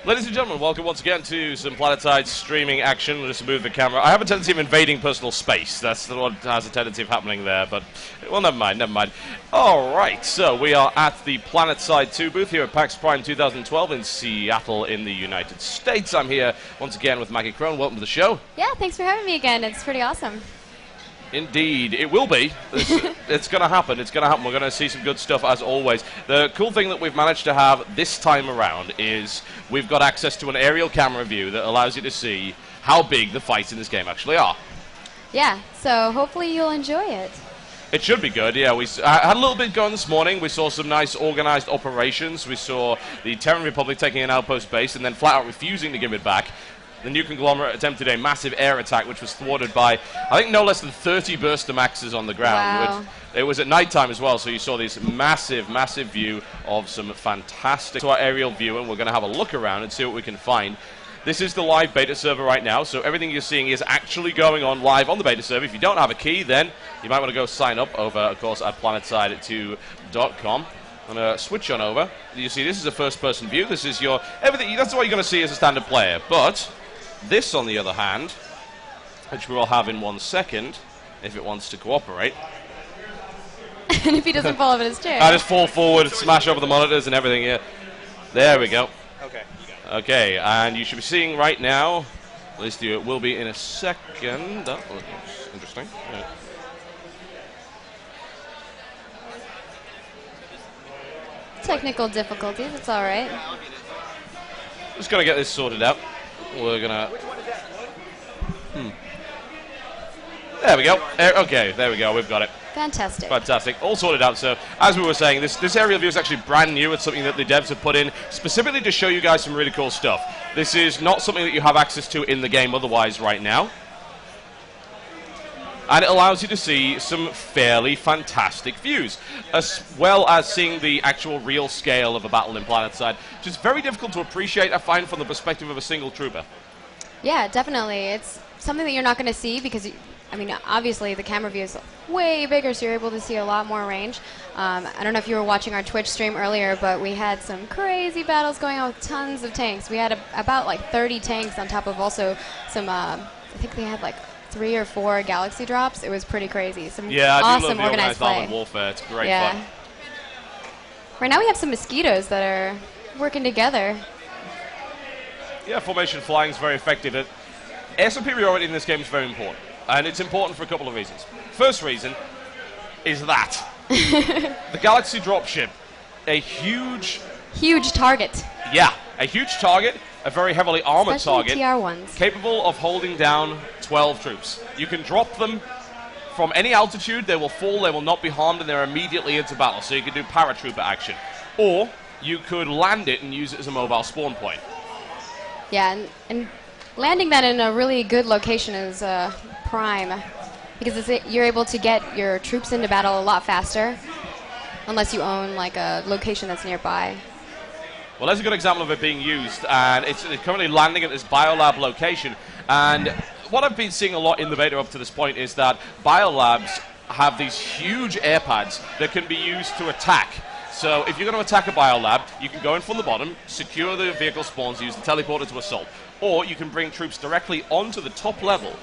Ladies and gentlemen, welcome once again to some Planetside streaming action. Let's move the camera. I have a tendency of invading personal space. That's what has a tendency of happening there, but, well, never mind, never mind. Alright, so we are at the Planetside 2 booth here at PAX Prime 2012 in Seattle in the United States. I'm here once again with Maggie Crone. Welcome to the show. Yeah, thanks for having me again. It's pretty awesome. Indeed, it will be. It's going to happen. It's going to happen. We're going to see some good stuff as always. The cool thing that we've managed to have this time around is we've got access to an aerial camera view that allows you to see how big the fights in this game actually are. Yeah, so hopefully you'll enjoy it. It should be good, yeah. We had a little bit going this morning. We saw some nice organized operations. We saw the Terran Republic taking an outpost base and then flat out refusing to give it back. The new conglomerate attempted a massive air attack, which was thwarted by, I think, no less than 30 burster maxes on the ground. Wow. It was at night time as well, so you saw this massive, massive view of some fantastic... To our aerial view, and we're going to have a look around and see what we can find. This is the live beta server right now, so everything you're seeing is actually going on live on the beta server. If you don't have a key, then you might want to go sign up over, of course, at planetside2.com. I'm going to switch on over. You see, this is a first-person view. This is your... everything. That's what you're going to see as a standard player, but... this, on the other hand, which we'll have in 1 second, if it wants to cooperate. And if he doesn't fall off in his chair. I just fall forward, smash over the monitors and everything here. There we go. Okay, you got it. Okay, and you should be seeing right now, at least it will be in a second. Oh, that's interesting. Yeah. Technical difficulties, it's alright. Just got to get this sorted out. We're gonna... There we go. Okay, there we go. We've got it. Fantastic. Fantastic. All sorted out. So, as we were saying, this aerial view is actually brand new. It's something that the devs have put in specifically to show you guys some really cool stuff. This is not something that you have access to in the game otherwise right now. And it allows you to see some fairly fantastic views, as well as seeing the actual real scale of a battle in Planetside, which is very difficult to appreciate, I find, from the perspective of a single trooper. Yeah, definitely. It's something that you're not going to see because, I mean, obviously the camera view is way bigger, so you're able to see a lot more range. I don't know if you were watching our Twitch stream earlier, but we had some crazy battles going on with tons of tanks. We had about like 30 tanks on top of also some, I think they had like 3 or 4 galaxy drops. It was pretty crazy. Some awesome organized play. Armored warfare. It's great fun. Right now we have some mosquitoes that are working together. Yeah, formation flying is very effective. Air superiority in this game is very important, and it's important for a couple of reasons. First reason is that the galaxy dropship, a huge target. Yeah, a huge target. A very heavily armored Especially target, TR1s. capable of holding down 12 troops. You can drop them from any altitude, they will fall, they will not be harmed, and they're immediately into battle, so you can do paratrooper action. Or you could land it and use it as a mobile spawn point. Yeah, and landing that in a really good location is prime, because you're able to get your troops into battle a lot faster, unless you own like a location that's nearby. Well, there's a good example of it being used, and it's currently landing at this biolab location. And what I've been seeing a lot in the beta up to this point is that biolabs have these huge air pads that can be used to attack. So if you're going to attack a biolab, you can go in from the bottom, secure the vehicle spawns, use the teleporter to assault. Or you can bring troops directly onto the top level.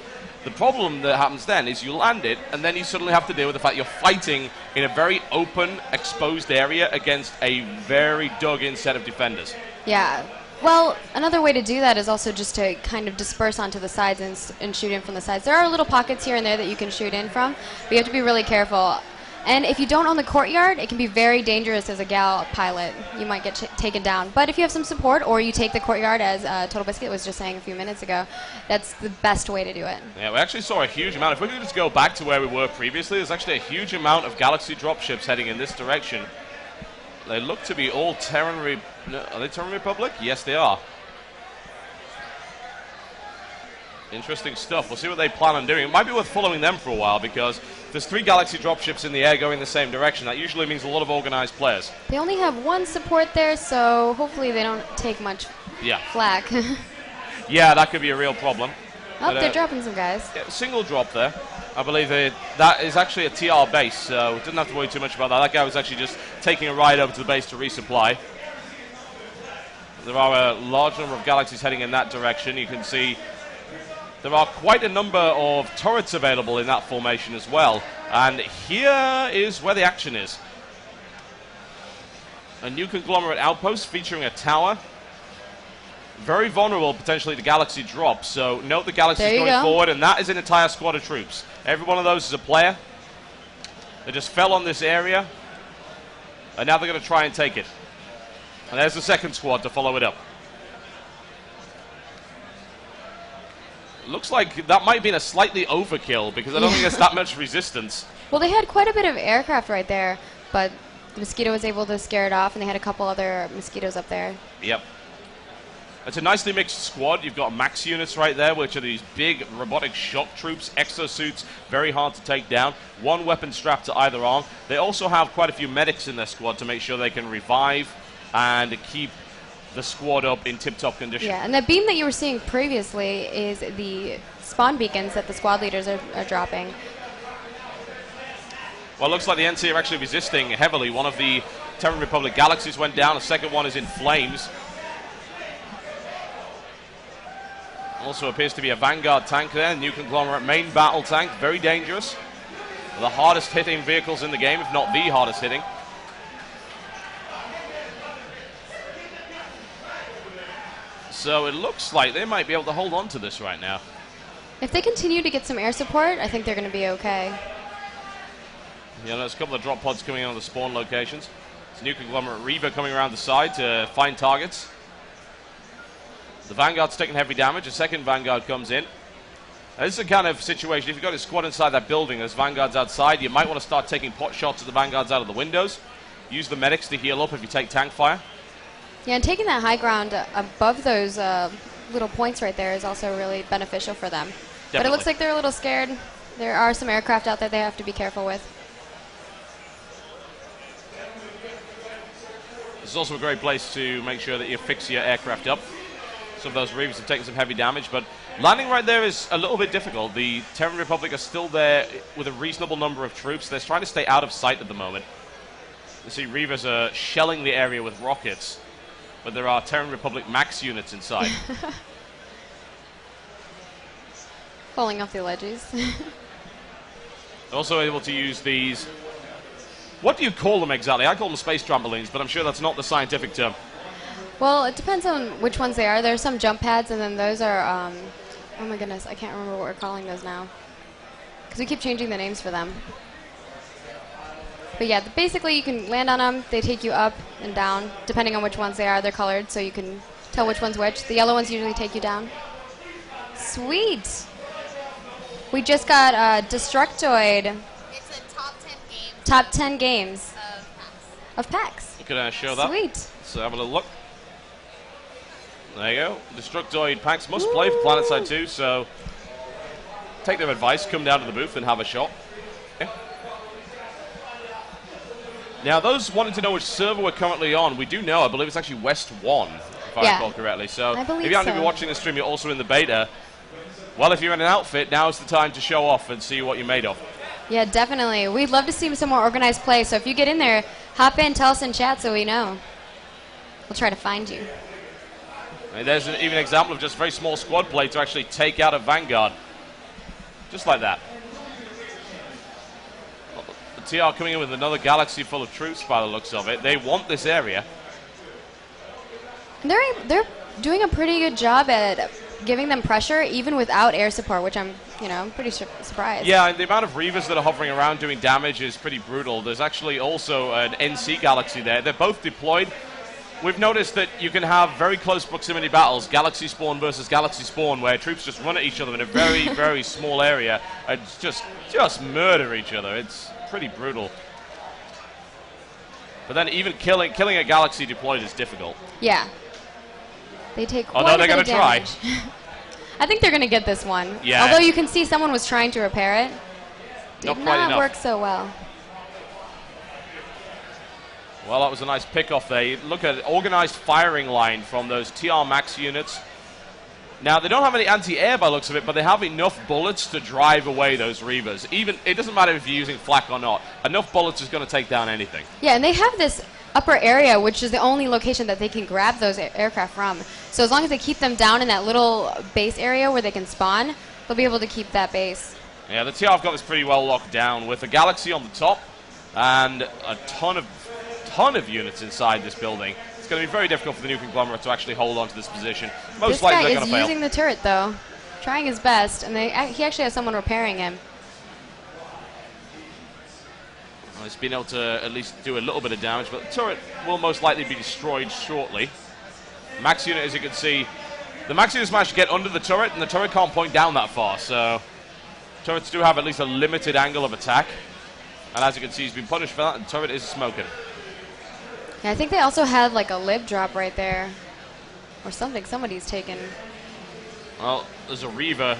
The problem that happens then is you land it, and then you suddenly have to deal with the fact you're fighting in a very open, exposed area against a very dug-in set of defenders. Yeah. Well, another way to do that is also just to kind of disperse onto the sides and shoot in from the sides. There are little pockets here and there that you can shoot in from, but you have to be really careful. And if you don't own the courtyard, it can be very dangerous as a gal pilot. You might get taken down. But if you have some support, or you take the courtyard, as Totalbiscuit was just saying a few minutes ago, that's the best way to do it. Yeah, we actually saw a huge amount. If we could just go back to where we were previously, there's actually a huge amount of galaxy dropships heading in this direction. They look to be all Terran... Are they Terran Republic? Yes, they are. Interesting stuff. We'll see what they plan on doing. It might be worth following them for a while, because there's 3 galaxy dropships in the air going the same direction. That usually means a lot of organized players. They only have 1 support there, so hopefully they don't take much flack. Yeah, that could be a real problem. Oh, they're dropping some guys. Yeah, single drop there. I believe that is actually a TR base, so didn't have to worry too much about that. That guy was actually just taking a ride over to the base to resupply. There are a large number of galaxies heading in that direction. You can see there are quite a number of turrets available in that formation as well. And here is where the action is. A new conglomerate outpost featuring a tower. Very vulnerable potentially to galaxy drops. So note the galaxies going forward, and that is an entire squad of troops. Every one of those is a player. They just fell on this area, and now they're going to try and take it. And there's the second squad to follow it up. Looks like that might have been a slightly overkill, because I don't think there's that much resistance. Well, they had quite a bit of aircraft right there, but the Mosquito was able to scare it off, and they had a couple other Mosquitoes up there. Yep. It's a nicely mixed squad. You've got max units right there, which are these big robotic shock troops, exosuits, very hard to take down. One weapon strapped to either arm. They also have quite a few medics in their squad to make sure they can revive and keep the squad up in tip-top condition. Yeah, and the beam that you were seeing previously is the spawn beacons that the squad leaders are dropping. Well, it looks like the NC are actually resisting heavily. One of the Terran Republic galaxies went down. The second one is in flames. Also appears to be a Vanguard tank there, new conglomerate main battle tank, very dangerous. The hardest hitting vehicles in the game, if not the hardest hitting. So it looks like they might be able to hold on to this right now. If they continue to get some air support, I think they're going to be okay. Yeah, there's a couple of drop pods coming in on the spawn locations. It's a new conglomerate Reaver coming around the side to find targets. The Vanguard's taking heavy damage. A second Vanguard comes in. Now, this is the kind of situation, if you've got a squad inside that building, there's Vanguards outside, you might want to start taking pot shots at the Vanguards out of the windows. Use the medics to heal up if you take tank fire. Yeah, and taking that high ground above those little points right there is also really beneficial for them. Definitely. But it looks like they're a little scared. There are some aircraft out there they have to be careful with. This is also a great place to make sure that you fix your aircraft up. Some of those Reavers have taken some heavy damage, but landing right there is a little bit difficult. The Terran Republic are still there with a reasonable number of troops. They're trying to stay out of sight at the moment. You see Reavers are shelling the area with rockets, but there are Terran Republic max units inside. Falling off the ledges. Also able to use these... What do you call them exactly? I call them space trampolines, but I'm sure that's not the scientific term. Well, it depends on which ones they are. There's some jump pads, and then those are, oh my goodness, I can't remember what we're calling those now. Because we keep changing the names for them. But yeah, basically you can land on them. They take you up and down, depending on which ones they are. They're colored, so you can tell which one's which. The yellow ones usually take you down. Sweet! We just got Destructoid. It's a top 10 game Top 10 games of PAX. of PAX. You can show that. Sweet. So have a little look. There you go. Destructoid PAX must play for Planetside 2, so take their advice, come down to the booth and have a shot. Okay. Now, those wanting to know which server we're currently on, we do know, I believe it's actually West 1, if I recall correctly. So if you happen to be watching the stream, you're also in the beta. Well, if you're in an outfit, now's the time to show off and see what you're made of. Yeah, definitely. We'd love to see some more organized play, so if you get in there, hop in, tell us in chat so we know. We'll try to find you. And there's even an example of just very small squad play to actually take out a Vanguard. Just like that. The TR coming in with another galaxy full of troops by the looks of it. They want this area. And they're doing a pretty good job at giving them pressure, even without air support, which I'm pretty surprised. Yeah, and the amount of Reavers that are hovering around doing damage is pretty brutal. There's actually also an NC galaxy there. They're both deployed. We've noticed that you can have very close proximity battles, galaxy spawn versus galaxy spawn, where troops just run at each other in a very, very small area and just murder each other. It's pretty brutal. But then even killing a galaxy deployed is difficult. Yeah. They take quite Although a they're bit going of to try. damage. I think they're going to get this one. Yeah. Although you can see someone was trying to repair it. Not Did quite not enough. work so well. Well, that was a nice pick-off there. You look at organized firing line from those TR Max units. Now, they don't have any anti-air by the looks of it, but they have enough bullets to drive away those Reavers. Even it doesn't matter if you're using flak or not. Enough bullets is going to take down anything. Yeah, and they have this upper area, which is the only location that they can grab those aircraft from. So as long as they keep them down in that little base area where they can spawn, they'll be able to keep that base. Yeah, the TR have got this pretty well locked down with the Galaxy on the top and a ton of units inside this building. It's going to be very difficult for the new conglomerate to actually hold on to this position. Most This likely guy they're going is to fail. using the turret, though, trying his best, and he actually has someone repairing him. Well, he's been able to at least do a little bit of damage, but the turret will most likely be destroyed shortly. Max unit, as you can see, the Max unit managed to get under the turret, and the turret can't point down that far, so turrets do have at least a limited angle of attack. And as you can see, he's been punished for that, and the turret is smoking. Yeah, I think they also had like a lib drop right there, or something. Somebody's taken. Well, there's a Reaver.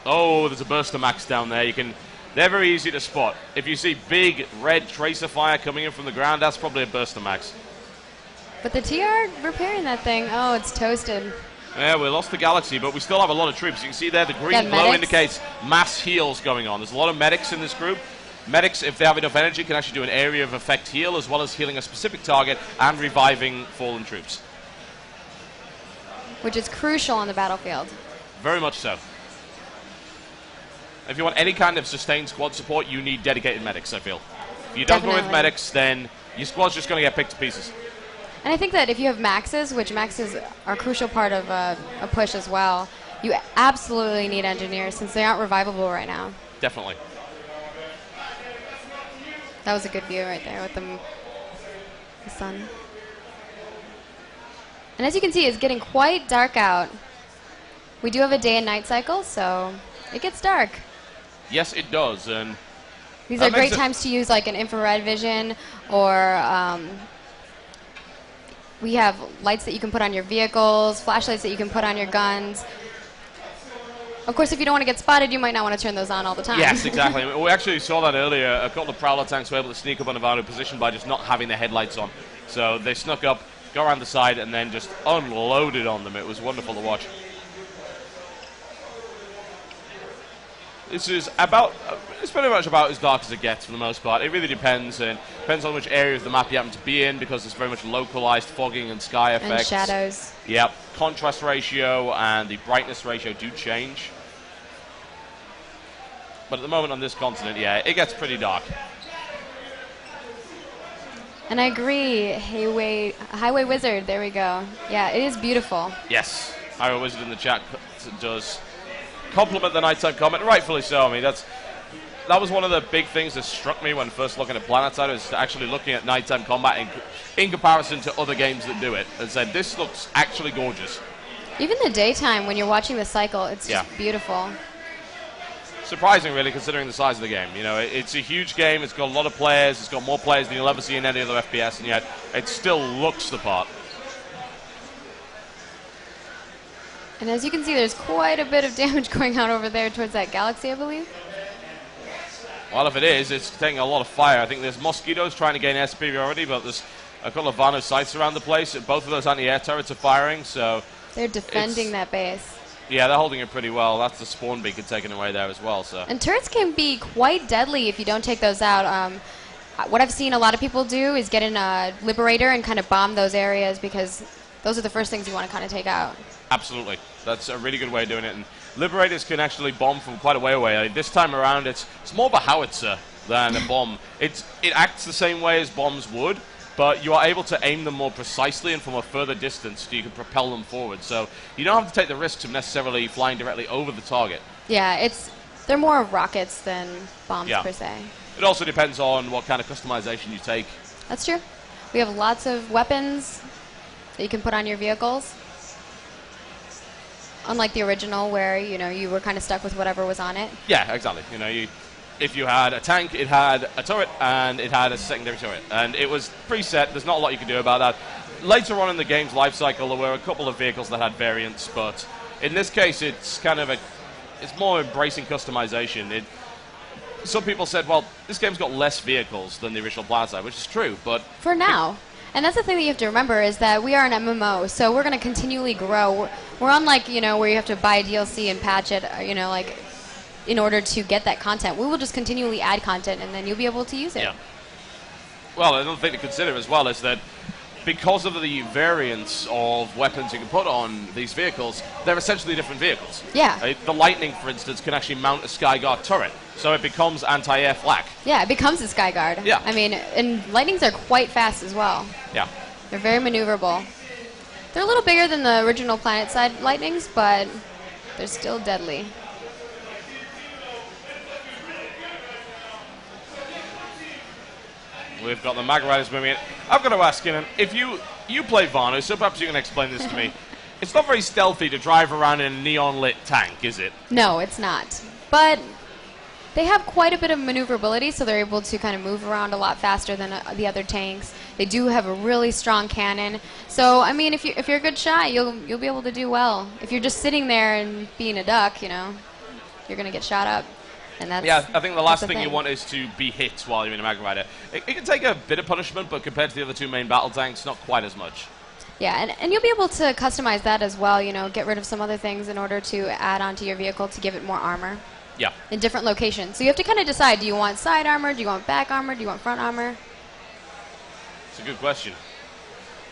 Oh, there's a Burster Max down there. They're very easy to spot. If you see big red tracer fire coming in from the ground, that's probably a Burster Max. But the TR repairing that thing. Oh, it's toasted. Yeah, we lost the Galaxy, but we still have a lot of troops. You can see there the green Yeah, glow medics. indicates mass heals going on. There's a lot of medics in this group. Medics, if they have enough energy, can actually do an area of effect heal, as well as healing a specific target and reviving fallen troops. Which is crucial on the battlefield. Very much so. If you want any kind of sustained squad support, you need dedicated medics, I feel. If you don't go with Definitely. medics, then your squad's just going to get picked to pieces. And I think that if you have maxes, which maxes are a crucial part of a push as well, you absolutely need engineers since they aren't revivable right now. Definitely. That was a good view right there with the sun. And as you can see, it's getting quite dark out. We do have a day and night cycle, so it gets dark. Yes, it does. And These that are great makes it- times to use like an infrared vision, or we have lights that you can put on your vehicles, flashlights that you can put on your guns. Of course, if you don't want to get spotted, you might not want to turn those on all the time. Yes, exactly. We actually saw that earlier. A couple of Prowler tanks were able to sneak up on a Nirvana position by just not having their headlights on. So they snuck up, go around the side, and then just unloaded on them. It was wonderful to watch. This is about, it's pretty much about as dark as it gets for the most part. It really depends, and depends on which area of the map you happen to be in, because it's very much localized fogging and sky And effects. shadows. Yep, contrast ratio and the brightness ratio do change. But at the moment on this continent, yeah, it gets pretty dark. And I agree, Highway Wizard, there we go. Yeah, it is beautiful. Yes, Highway Wizard in the chat does compliment the nighttime comment, rightfully so. I mean, that was one of the big things that struck me when first looking at Planetside, was actually looking at nighttime combat in comparison to other games that do it, and said, this looks actually gorgeous. Even the daytime, when you're watching the cycle, it's just Yeah. beautiful. Surprising, really, considering the size of the game. You know, it's a huge game. It's got a lot of players. It's got more players than you'll ever see in any other FPS, and yet it still looks the part. And as you can see, there's quite a bit of damage going on over there towards that galaxy, I believe. Well, if it is, it's taking a lot of fire. I think there's mosquitoes trying to gain air superiority, but there's a couple of Vano sites around the place. Both of those anti-air turrets are firing, so They're defending that base. yeah, they're holding it pretty well. That's the spawn beacon taken away there as well. So And turrets can be quite deadly if you don't take those out. What I've seen a lot of people do is get in a Liberator and kind of bomb those areas, because those are the first things you want to kind of take out. absolutely, that's a really good way of doing it. And Liberators can actually bomb from quite a way away. This time around, it's more of a howitzer than a bomb. It acts the same way as bombs would, but you are able to aim them more precisely and from a further distance, so you can propel them forward. So you don't have to take the risks of necessarily flying directly over the target. Yeah, they're more rockets than bombs Yeah. per se. It also depends on what kind of customization you take. That's true. We have lots of weapons that you can put on your vehicles. Unlike the original, where you were kind of stuck with whatever was on it. Yeah, exactly. You know, if you had a tank, it had a turret, and it had a secondary turret. And it was preset. There's not a lot you can do about that. Later on in the game's life cycle, there were a couple of vehicles that had variants, but in this case, it's kind of it's more embracing customization. Some people said, well, this game's got less vehicles than the original Planetside, which is true, but For now. And that's the thing that you have to remember, is that we are an MMO, so we're going to continually grow. We're unlike, where you have to buy DLC and patch it, like, in order to get that content. We will just continually add content, and then you'll be able to use it. yeah. Well, another thing to consider as well is that because of the variance of weapons you can put on these vehicles, they're essentially different vehicles. Yeah. The Lightning, for instance, can actually mount a Skyguard turret, so it becomes anti-air flak. Yeah, it becomes a Skyguard. Yeah. I mean, and Lightnings are quite fast as well. Yeah. They're very maneuverable. They're a little bigger than the original Planetside Lightnings, but they're still deadly. We've got the Mag Riders moving in. I've got to ask you, if you play Vanu, so perhaps you can explain this to me. It's not very stealthy to drive around in a neon-lit tank, is it? No, it's not. But they have quite a bit of maneuverability, so they're able to kind of move around a lot faster than the other tanks. They do have a really strong cannon. So, I mean, if you're a good shot, you'll be able to do well. If you're just sitting there and being a duck, you know, you're going to get shot up. And that's, yeah, I think the last thing you want is to be hit while you're in a Mag Rider. It can take a bit of punishment, but compared to the other two main battle tanks, not quite as much. Yeah, and you'll be able to customize that as well, you know, get rid of some other things in order to add onto your vehicle to give it more armor. Yeah. In different locations. So you have to kind of decide, do you want side armor, do you want back armor, do you want front armor? It's a good question.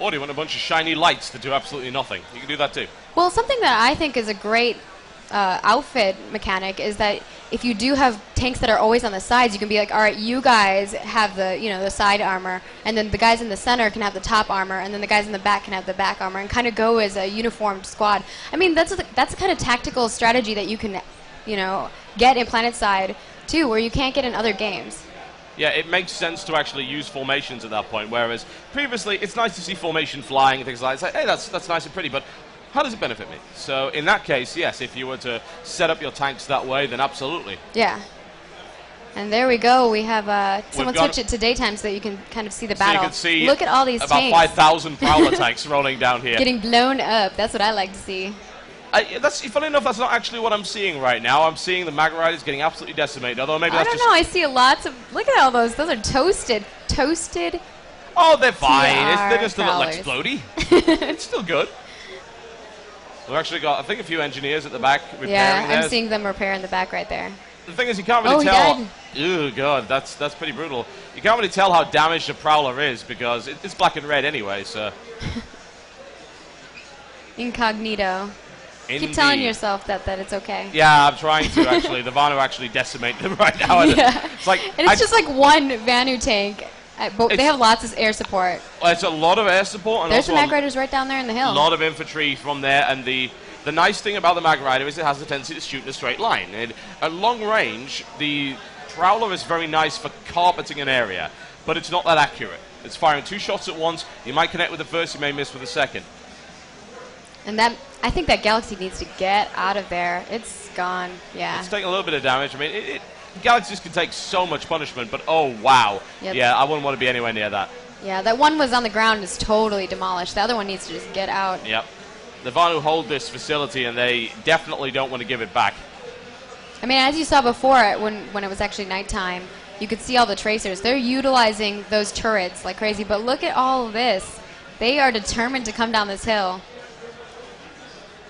Or do you want a bunch of shiny lights that do absolutely nothing? You can do that too. Well, something that I think is a great outfit mechanic is that if you do have tanks that are always on the sides, you can be like, all right, you guys have the side armor, and then the guys in the center can have the top armor, and then the guys in the back can have the back armor, and kind of go as a uniformed squad. I mean, that's the kind of tactical strategy that you can, you know, get in Planetside too, where you can't get in other games. Yeah, it makes sense to actually use formations at that point, whereas previously it's nice to see formation flying and things like that. It's like, hey, that's nice and pretty, but how does it benefit me? So in that case, yes, if you were to set up your tanks that way, then absolutely. Yeah. And there we go. We have someone switch it to daytime so that you can kind of see the battle. So you can see look at all these about tanks. 5,000 Prowler tanks rolling down here. Getting blown up. That's what I like to see. That's funny enough. That's not actually what I'm seeing right now. I'm seeing the Mag Riders getting absolutely decimated. Although maybe I that's don't know. I see lots of. Look at all those. Those are toasted. Toasted. Oh, they're fine. TR They're just a little Prowlers. explodey. It's still good. We've actually got, I think, a few engineers at the back repairing. Yeah, I'm theirs. seeing them repair in the back right there. The thing is, you can't really he tell. died. Oh god, that's pretty brutal. You can't really tell how damaged a Prowler is because it's black and red anyway. So. Incognito. Keep telling yourself that it's okay. Yeah, I'm trying to actually. The Vanu actually decimate them right now. Yeah. It's like, and it's just like one Vanu tank, but they have lots of air support. It's a lot of air support, and There's also some Mag Riders right down there in the hill. a lot of infantry from there. And the nice thing about the Mag Rider is it has the tendency to shoot in a straight line. And at long range, the Prowler is very nice for carpeting an area, but it's not that accurate. It's firing 2 shots at once. You might connect with the first, you may miss with the second. And that, I think that Galaxy needs to get out of there. It's gone. Yeah. It's taking a little bit of damage. I mean, Galaxies can take so much punishment, but oh wow. Yep. Yeah, I wouldn't want to be anywhere near that. Yeah, that one was on the ground, is totally demolished. The other one needs to just get out. Yep. The Vanu hold this facility, and they definitely don't want to give it back. I mean, as you saw before, when it was actually nighttime, you could see all the tracers. They're utilizing those turrets like crazy, but look at all of this. They are determined to come down this hill.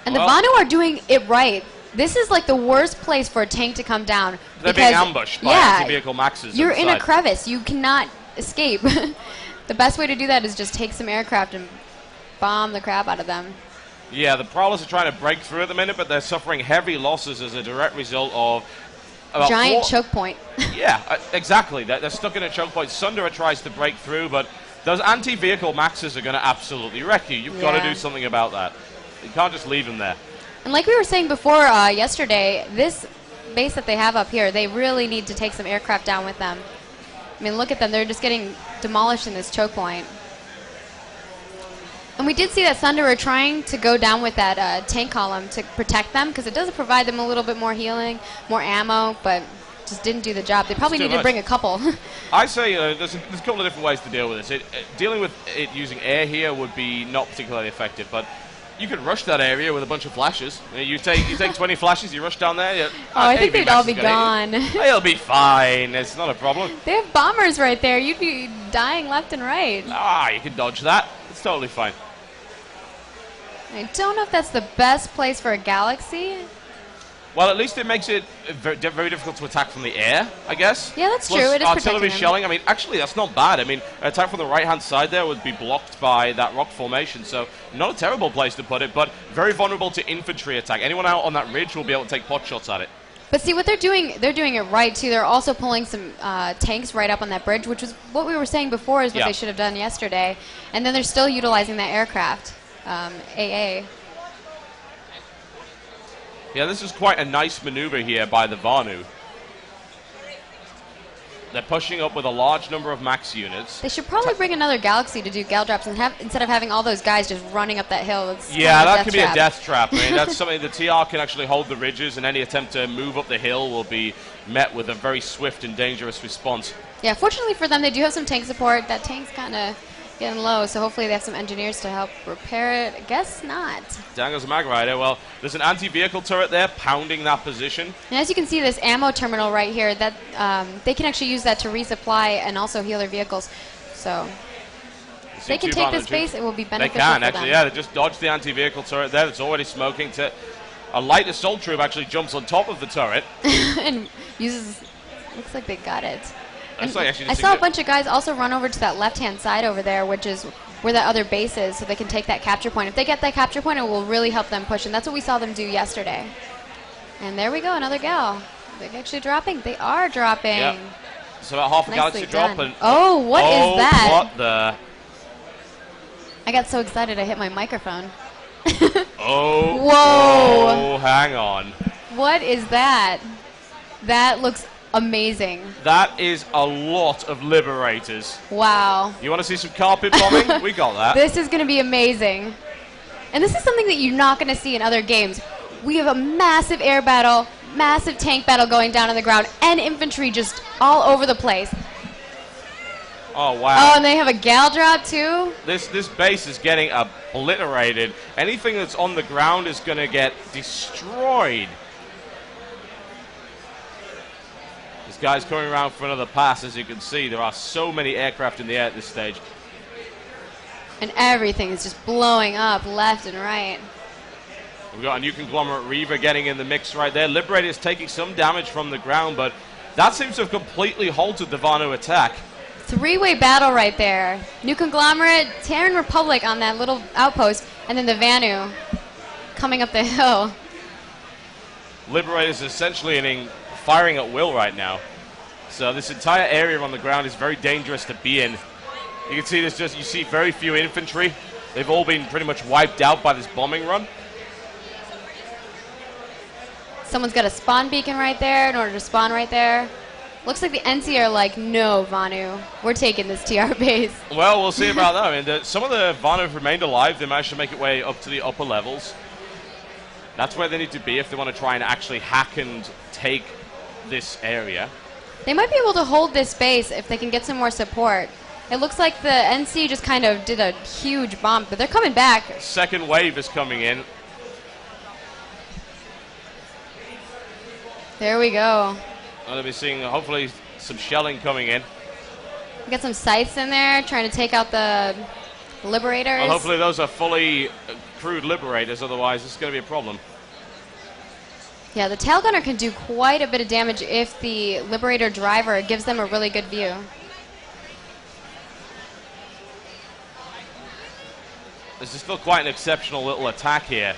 And the Vanu are doing it right. This is like the worst place for a tank to come down. They're being ambushed by anti-vehicle maxes. You're in a crevice. You cannot escape. The best way to do that is just take some aircraft and bomb the crap out of them. Yeah, the Prowlers are trying to break through at the minute, but they're suffering heavy losses as a direct result of about giant choke point. Yeah, exactly. They're stuck in a choke point. Sundara tries to break through, but those anti-vehicle maxes are going to absolutely wreck you. You've got to do something about that. You can't just leave them there. And like we were saying before yesterday, this base that they have up here, they really need to take some aircraft down with them. I mean, look at them. They're just getting demolished in this choke point. And we did see that Thunder were trying to go down with that tank column to protect them, because it does provide them a little bit more healing, more ammo, but just didn't do the job. They probably need to bring a couple. I say there's a couple of different ways to deal with this. Dealing with it using air here would be not particularly effective, but you could rush that area with a bunch of flashes. You take 20 flashes, you rush down there. I think they'd all be gone. They'll be fine. It's not a problem. They have bombers right there. You'd be dying left and right. You can dodge that. It's totally fine. I don't know if that's the best place for a Galaxy. Well, at least it makes it very difficult to attack from the air, I guess. Yeah, that's Plus, true. It is artillery protecting them. shelling. I mean, actually, that's not bad. I mean, an attack from the right-hand side there would be blocked by that rock formation, so not a terrible place to put it, but very vulnerable to infantry attack. Anyone out on that ridge will be able to take pot shots at it. But see, what they're doing it right, too. They're also pulling some tanks right up on that bridge, which is what we were saying before is what they should have done yesterday. And then they're still utilizing that aircraft, AA. Yeah, this is quite a nice maneuver here by the Vanu. They're pushing up with a large number of max units. They should probably bring another Galaxy to do gal drops and instead of having all those guys just running up that hill. It's Yeah, kind of that could be a death trap. I mean, that's something the TR can actually hold the ridges, and any attempt to move up the hill will be met with a very swift and dangerous response. Yeah, fortunately for them, they do have some tank support. That tank's kind of getting low, so hopefully they have some engineers to help repair it. I guess not. Down goes a Mag Rider. Well, there's an anti-vehicle turret there pounding that position. And as you can see, this ammo terminal right here, that they can actually use that to resupply and also heal their vehicles. So if they can take this base, it will be beneficial They can, for actually, them. yeah. They just dodged the anti-vehicle turret there. It's already smoking. A light assault troop actually jumps on top of the turret. And uses... Looks like they got it. I saw a bunch of guys also run over to that left-hand side over there, which is where that other base is, so they can take that capture point. If they get that capture point, it will really help them push, and that's what we saw them do yesterday. And there we go, another gal. They're actually dropping. They are dropping. Yep. So about half a Galaxy drop. And oh, what is that? What the? I got so excited I hit my microphone. Oh. Whoa. Oh, hang on. What is that? That looks amazing. That is a lot of Liberators. Wow. You want to see some carpet bombing? We got that. This is going to be amazing. And this is something that you're not going to see in other games. We have a massive air battle, massive tank battle going down on the ground, and infantry just all over the place. Oh, wow. Oh, and they have a gal drop, too? This base is getting obliterated. Anything that's on the ground is going to get destroyed. This guy's coming around for another pass. As you can see, there are so many aircraft in the air at this stage. And everything is just blowing up left and right. We've got a new Conglomerate Reaver getting in the mix right there. Liberator is taking some damage from the ground, but that seems to have completely halted the Vanu attack. Three-way battle right there. New Conglomerate, Terran Republic on that little outpost, and then the Vanu coming up the hill. Liberator is essentially firing at will right now. So this entire area on the ground is very dangerous to be in. You can see you see very few infantry. They've all been pretty much wiped out by this bombing run. Someone's got a spawn beacon right there in order to spawn right there. Looks like the NC are like, no, Vanu, we're taking this TR base. Well, we'll see about that. I mean, some of the Vanu have remained alive. They managed to make it way up to the upper levels. That's where they need to be if they want to try and actually hack and take this area. They might be able to hold this base if they can get some more support. It looks like the NC just kind of did a huge bomb, but they're coming back. Second wave is coming in. There we go. I'll be seeing, hopefully, some shelling coming in. We got some sights in there trying to take out the Liberators. Well, hopefully those are fully crewed Liberators, otherwise it's going to be a problem. Yeah, the tail gunner can do quite a bit of damage if the Liberator driver gives them a really good view. This is still quite an exceptional little attack here.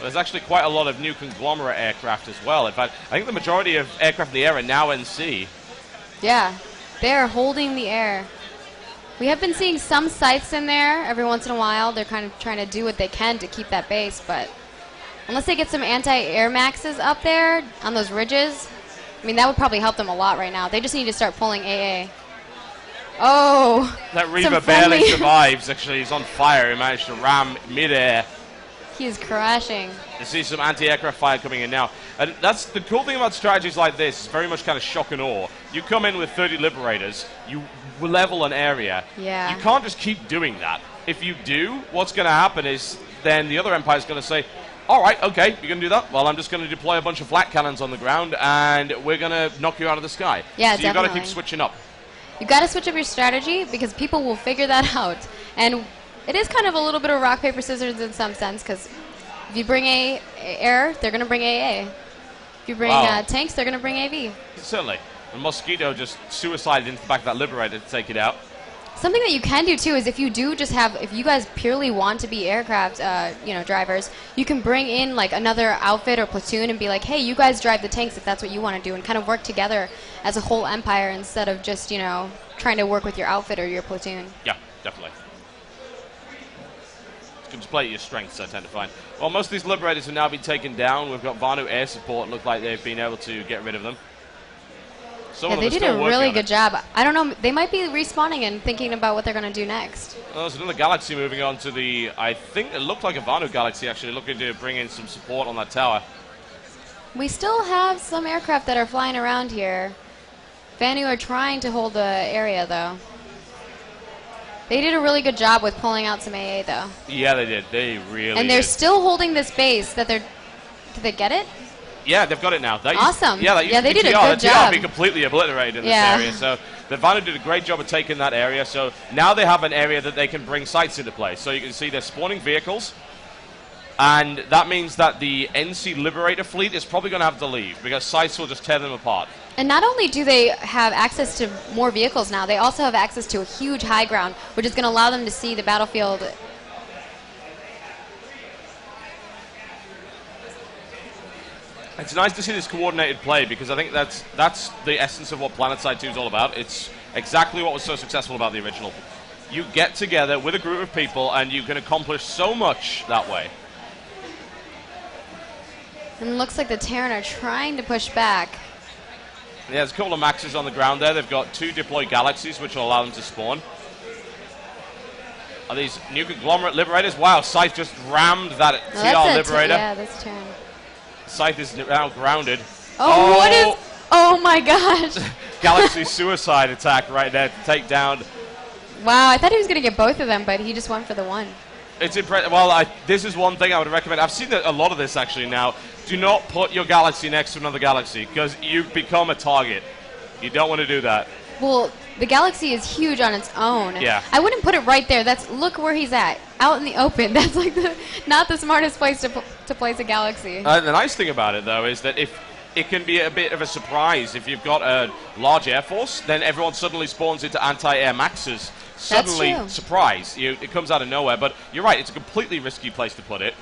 There's actually quite a lot of new Conglomerate aircraft as well. In fact, I think the majority of aircraft in the air are now NC. Yeah, they are holding the air. We have been seeing some sights in there every once in a while. They're kind of trying to do what they can to keep that base, but unless they get some anti-air maxes up there on those ridges, I mean, that would probably help them a lot right now. They just need to start pulling AA. Oh, that Reaver barely survives. Actually, he's on fire. He managed to ram mid-air. He is crashing. You see some anti-aircraft fire coming in now. And that's the cool thing about strategies like this. It's very much kind of shock and awe. You come in with 30 Liberators, you level an area. Yeah. You can't just keep doing that. If you do, what's going to happen is then the other Empire's going to say, all right, okay, you're going to do that? Well, I'm just going to deploy a bunch of flat cannons on the ground, and we're going to knock you out of the sky. Yeah, so you've got to keep switching up. You've got to switch up your strategy because people will figure that out. And it is kind of a little bit of rock, paper, scissors in some sense because If you bring air, they're going to bring AA. If you bring Wow. tanks, they're going to bring AV. Certainly. And Mosquito just suicided into the back of that Liberator to take it out. Something that you can do too is if you do just have, if you guys purely want to be aircraft, drivers, you can bring in like another outfit or platoon and be like, hey, you guys drive the tanks if that's what you want to do, and kind of work together as a whole empire instead of just, trying to work with your outfit or your platoon. Yeah, definitely. You can display your strengths, I tend to find. Well, most of these Liberators have now been taken down. We've got Vanu air support. Look like they've been able to get rid of them. Some of them They are did still a working really on good it. job. I don't know, they might be respawning and thinking about what they're going to do next. Well, there's another Galaxy moving on to the, I think it looked like a Vanu Galaxy actually, looking to bring in some support on that tower. We still have some aircraft that are flying around here. Vanu are trying to hold the area, though. They did a really good job with pulling out some AA, though. Yeah, they did. They really And they're did. still holding this base that they're... Did they get it? Yeah, they've got it now. That Awesome. Yeah, that used Yeah, to they be did a TR. good The TR job. being completely obliterated in Yeah. this area. So the Vanu did a great job of taking that area. So now they have an area that they can bring sites into play. So you can see they're spawning vehicles. And that means that the NC Liberator fleet is probably going to have to leave because sites will just tear them apart. And not only do they have access to more vehicles now, they also have access to a huge high ground, which is going to allow them to see the battlefield. It's nice to see this coordinated play because I think that's the essence of what Planetside 2 is all about. It's exactly what was so successful about the original. You get together with a group of people and you can accomplish so much that way. And it looks like the Terran are trying to push back. Yeah, there's a couple of Maxes on the ground there. They've got 2 deployed Galaxies, which will allow them to spawn. Are these new conglomerate Liberators? Wow, Scythe just rammed that No, TR Liberator. yeah, that's a Terran. Scythe is now grounded. Oh, what is... Oh, my gosh. Galaxy suicide attack right there to take down. Wow, I thought he was going to get both of them, but he just went for the one. It's impressive. Well, this is one thing I would recommend. I've seen a lot of this actually now. Do not put your Galaxy next to another Galaxy because you become a target. You don't want to do that. Well, the Galaxy is huge on its own. Yeah. I wouldn't put it right there. Look where he's at, out in the open. That's like not the smartest place to place a Galaxy. The nice thing about it, though, is that if it can be a bit of a surprise. If you've got a large air force, then everyone suddenly spawns into anti-air maxes. Suddenly, true. surprise, it comes out of nowhere. But you're right, it's a completely risky place to put it.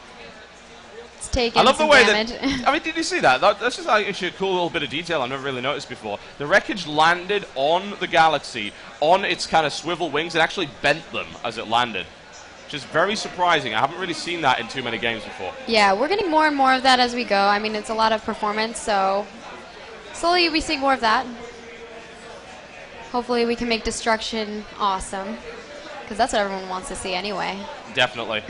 It's taking I love the some way damage. that. I mean, did you see that? That's just actually a cool little bit of detail I've never really noticed before. The wreckage landed on the Galaxy, on its kind of swivel wings, and actually bent them as it landed. Which is very surprising. I haven't really seen that in too many games before. Yeah, we're getting more and more of that as we go. I mean, it's a lot of performance, so slowly you'll be seeing more of that. Hopefully we can make destruction awesome, because that's what everyone wants to see anyway. Definitely.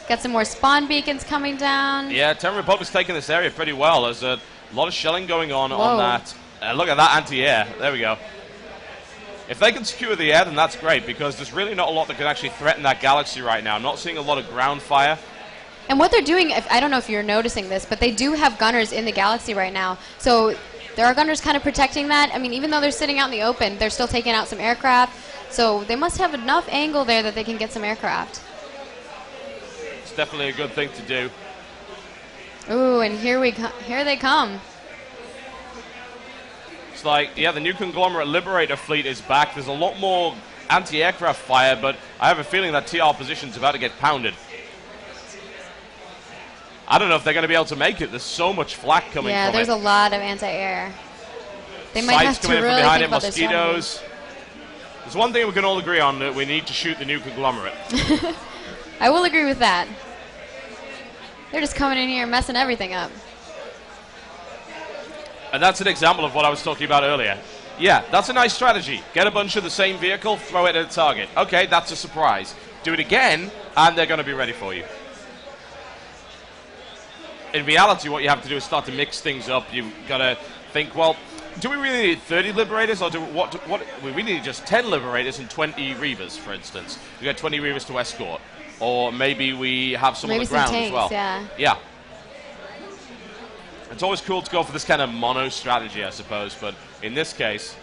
Got some more spawn beacons coming down. Yeah, Terran Republic's taking this area pretty well. There's a lot of shelling going on Whoa. that. Look at that anti-air. There we go. If they can secure the air, then that's great, because there's really not a lot that can actually threaten that Galaxy right now. I'm not seeing a lot of ground fire. And what they're doing, I don't know if you're noticing this, but they do have gunners in the Galaxy right now. So there are gunners kind of protecting that. I mean, even though they're sitting out in the open, they're still taking out some aircraft. So they must have enough angle there that they can get some aircraft. It's definitely a good thing to do. Ooh, and here they come. It's like, yeah, the new conglomerate Liberator fleet is back. There's a lot more anti-aircraft fire, but I have a feeling that TR position's about to get pounded. I don't know if they're going to be able to make it. There's so much flak coming Yeah, from there's it. a lot of anti-air. They might Sights have to coming in from really behind think it, about this strategy. mosquitoes. There's one thing we can all agree on, that we need to shoot the new conglomerate. I will agree with that. They're just coming in here and messing everything up. And that's an example of what I was talking about earlier. Yeah, that's a nice strategy. Get a bunch of the same vehicle, throw it at a target. Okay, that's a surprise. Do it again, and they're going to be ready for you. In reality, what you have to do is start to mix things up. You've got to think, well, do we really need 30 Liberators, or we really need just 10 Liberators and 20 Reavers, for instance? We got 20 Reavers to escort. Or maybe we have some Maybe on the ground some tanks, as well. yeah. Yeah. It's always cool to go for this kind of mono strategy, I suppose, but in this case...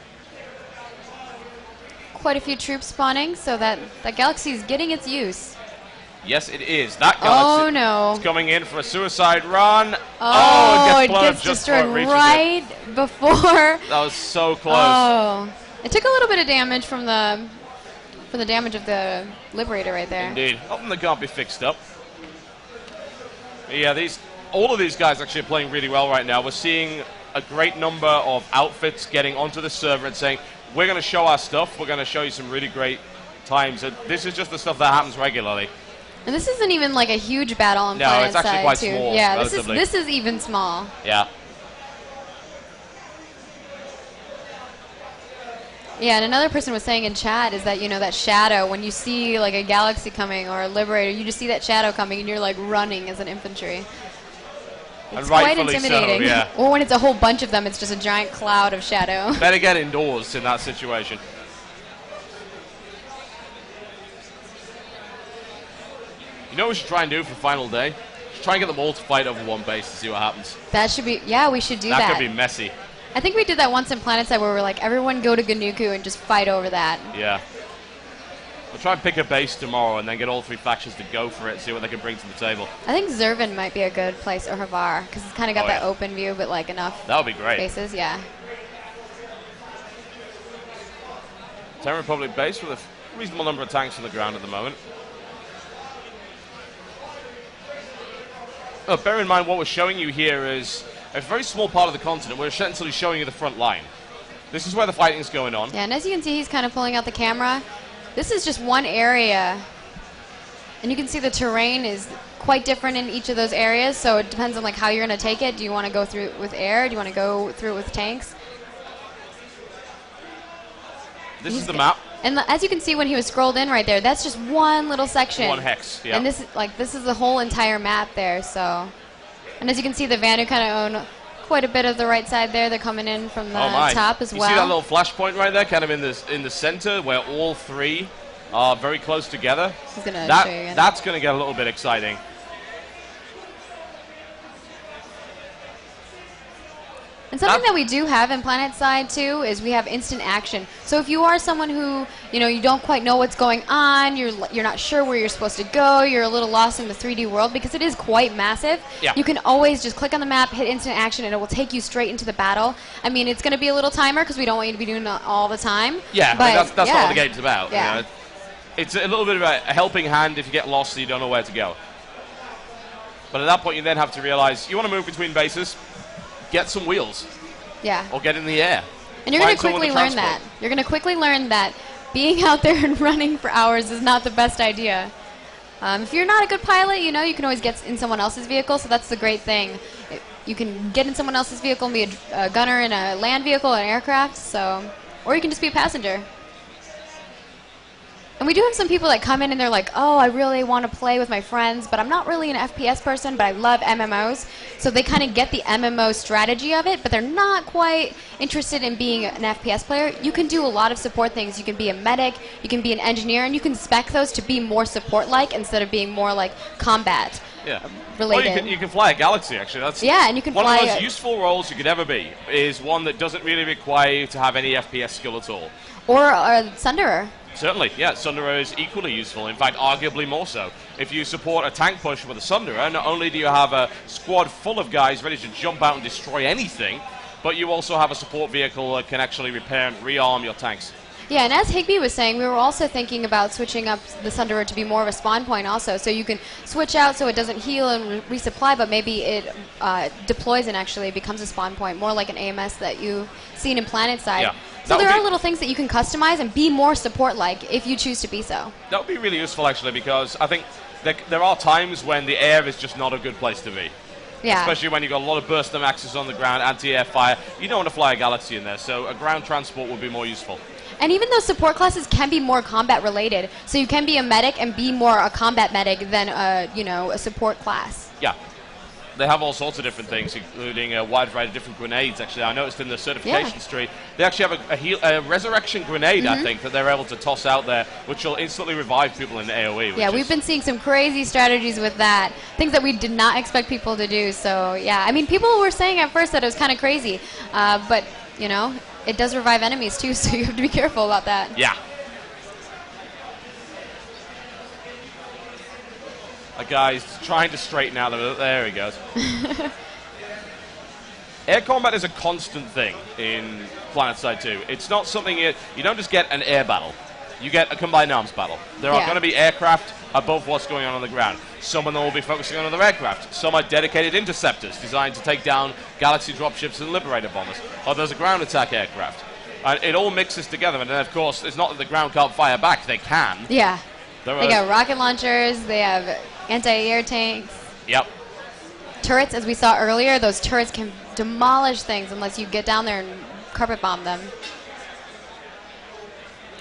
Quite a few troops spawning, so that Galaxy is getting its use. Yes, it is. That Galaxy Oh, no. is coming in for a suicide run. Oh, it it gets blown up gets just before destroyed it reaches right before. That was so close. Oh, it took a little bit of damage from the damage of the Liberator right there. Indeed. Hoping they can't be fixed up. But yeah, all of these guys actually are playing really well right now. We're seeing a great number of outfits getting onto the server and saying, we're going to show our stuff. We're going to show you some really great times. And this is just the stuff that happens regularly. And this isn't even like a huge battle on No, it's actually Planetside, quite too. small, Yeah, relatively. this is even small. Yeah. Yeah, and another person was saying in chat is that, that shadow, when you see like a Galaxy coming or a Liberator, you just see that shadow coming and you're like running as an infantry. And It's quite rightfully intimidating. so, yeah. Or when it's a whole bunch of them, it's just a giant cloud of shadow. Better get indoors in that situation. You know what we should try and do for final day? We should try and get them all to fight over one base to see what happens. That should be, yeah, we should do that. That could be messy. I think we did that once in Planetside where we're like, everyone go to Ganuku and just fight over that. Yeah. We'll try and pick a base tomorrow and then get all three factions to go for it, see what they can bring to the table. I think Zervin might be a good place, or Havar, because it's kind of got that yeah. open view, but like enough That would be great. bases, yeah. Terran Republic base with a reasonable number of tanks on the ground at the moment. Oh, bear in mind what we're showing you here is a very small part of the continent. We're essentially showing you the front line. This is where the fighting's going on. Yeah, and as you can see, he's kind of pulling out the camera. This is just one area, and you can see the terrain is quite different in each of those areas, so it depends on like how you're going to take it. Do you want to go through it with air? Do you want to go through it with tanks? This is the map. And as you can see when he was scrolled in right there, that's just one little section. One hex, yeah. And this is the whole entire map there, so. And as you can see, the Vanu kind of own quite a bit of the right side there. They're coming in from the top as well. You see that little flashpoint right there, kind of in the center, where all three are very close together? He's gonna show you that's going to get a little bit exciting. And something that we do have in Planetside too is we have instant action. So if you are someone who, you don't quite know what's going on, you're not sure where you're supposed to go, you're a little lost in the 3D world because it is quite massive. Yeah. You can always just click on the map, hit instant action, and it will take you straight into the battle. I mean, it's going to be a little timer because we don't want you to be doing it all the time. Yeah, but that's not what the game's about. Yeah. It's a little bit of a helping hand if you get lost and you don't know where to go. But at that point, you then have to realize you want to move between bases. Get some wheels. Yeah. Or get in the air. And you're going to quickly learn that. You're going to quickly learn that being out there and running for hours is not the best idea. If you're not a good pilot, you can always get in someone else's vehicle, so that's the great thing. You can get in someone else's vehicle and be a gunner in a land vehicle, an aircraft, or you can just be a passenger. And we do have some people that come in and they're like, oh, I really want to play with my friends, but I'm not really an FPS person, but I love MMOs. So they kind of get the MMO strategy of it, but they're not quite interested in being an FPS player. You can do a lot of support things. You can be a medic, you can be an engineer, and you can spec those to be more support-like instead of being more like combat related. Well, you can fly a Galaxy, actually. That's and you can one fly of the most useful roles you could ever be is one that doesn't really require you to have any FPS skill at all. Or a Sunderer. Certainly, yeah. Sunderer is equally useful. In fact, arguably more so. If you support a tank push with a Sunderer, not only do you have a squad full of guys ready to jump out and destroy anything, but you also have a support vehicle that can actually repair and rearm your tanks. Yeah, and as Higby was saying, we were also thinking about switching up the Sunderer to be more of a spawn point also. So you can switch out so it doesn't heal and resupply, but maybe it deploys and actually becomes a spawn point, more like an AMS that you've seen in Planetside. Yeah. So there are little things that you can customize and be more support-like if you choose to be so. That would be really useful, actually, because I think there are times when the air is just not a good place to be. Yeah. Especially when you've got a lot of burst of axes on the ground, anti-air fire. You don't want to fly a Galaxy in there, so a ground transport would be more useful. And even though support classes can be more combat-related, so you can be a medic and be more a combat medic than a support class. Yeah. They have all sorts of different things, including a wide variety of different grenades, actually. I noticed in the certification tree, they actually have a resurrection grenade, I think, that they're able to toss out there, which will instantly revive people in AoE. Yeah, we've been seeing some crazy strategies with that, things that we did not expect people to do. So, yeah, I mean, people were saying at first that it was kind of crazy, but, it does revive enemies, too, so you have to be careful about that. Yeah. A guy's trying to straighten out the... There he goes. Air combat is a constant thing in Planetside 2. It's not something... You don't just get an air battle. You get a combined arms battle. There are going to be aircraft above what's going on the ground. Some of them will be focusing on other aircraft. Some are dedicated interceptors designed to take down Galaxy dropships and Liberator bombers. Others are ground attack aircraft. And it all mixes together. And then, of course, it's not that the ground can't fire back. They can. Yeah. They got rocket launchers. They have anti-air tanks. Yep. Turrets, as we saw earlier, those turrets can demolish things unless you get down there and carpet bomb them.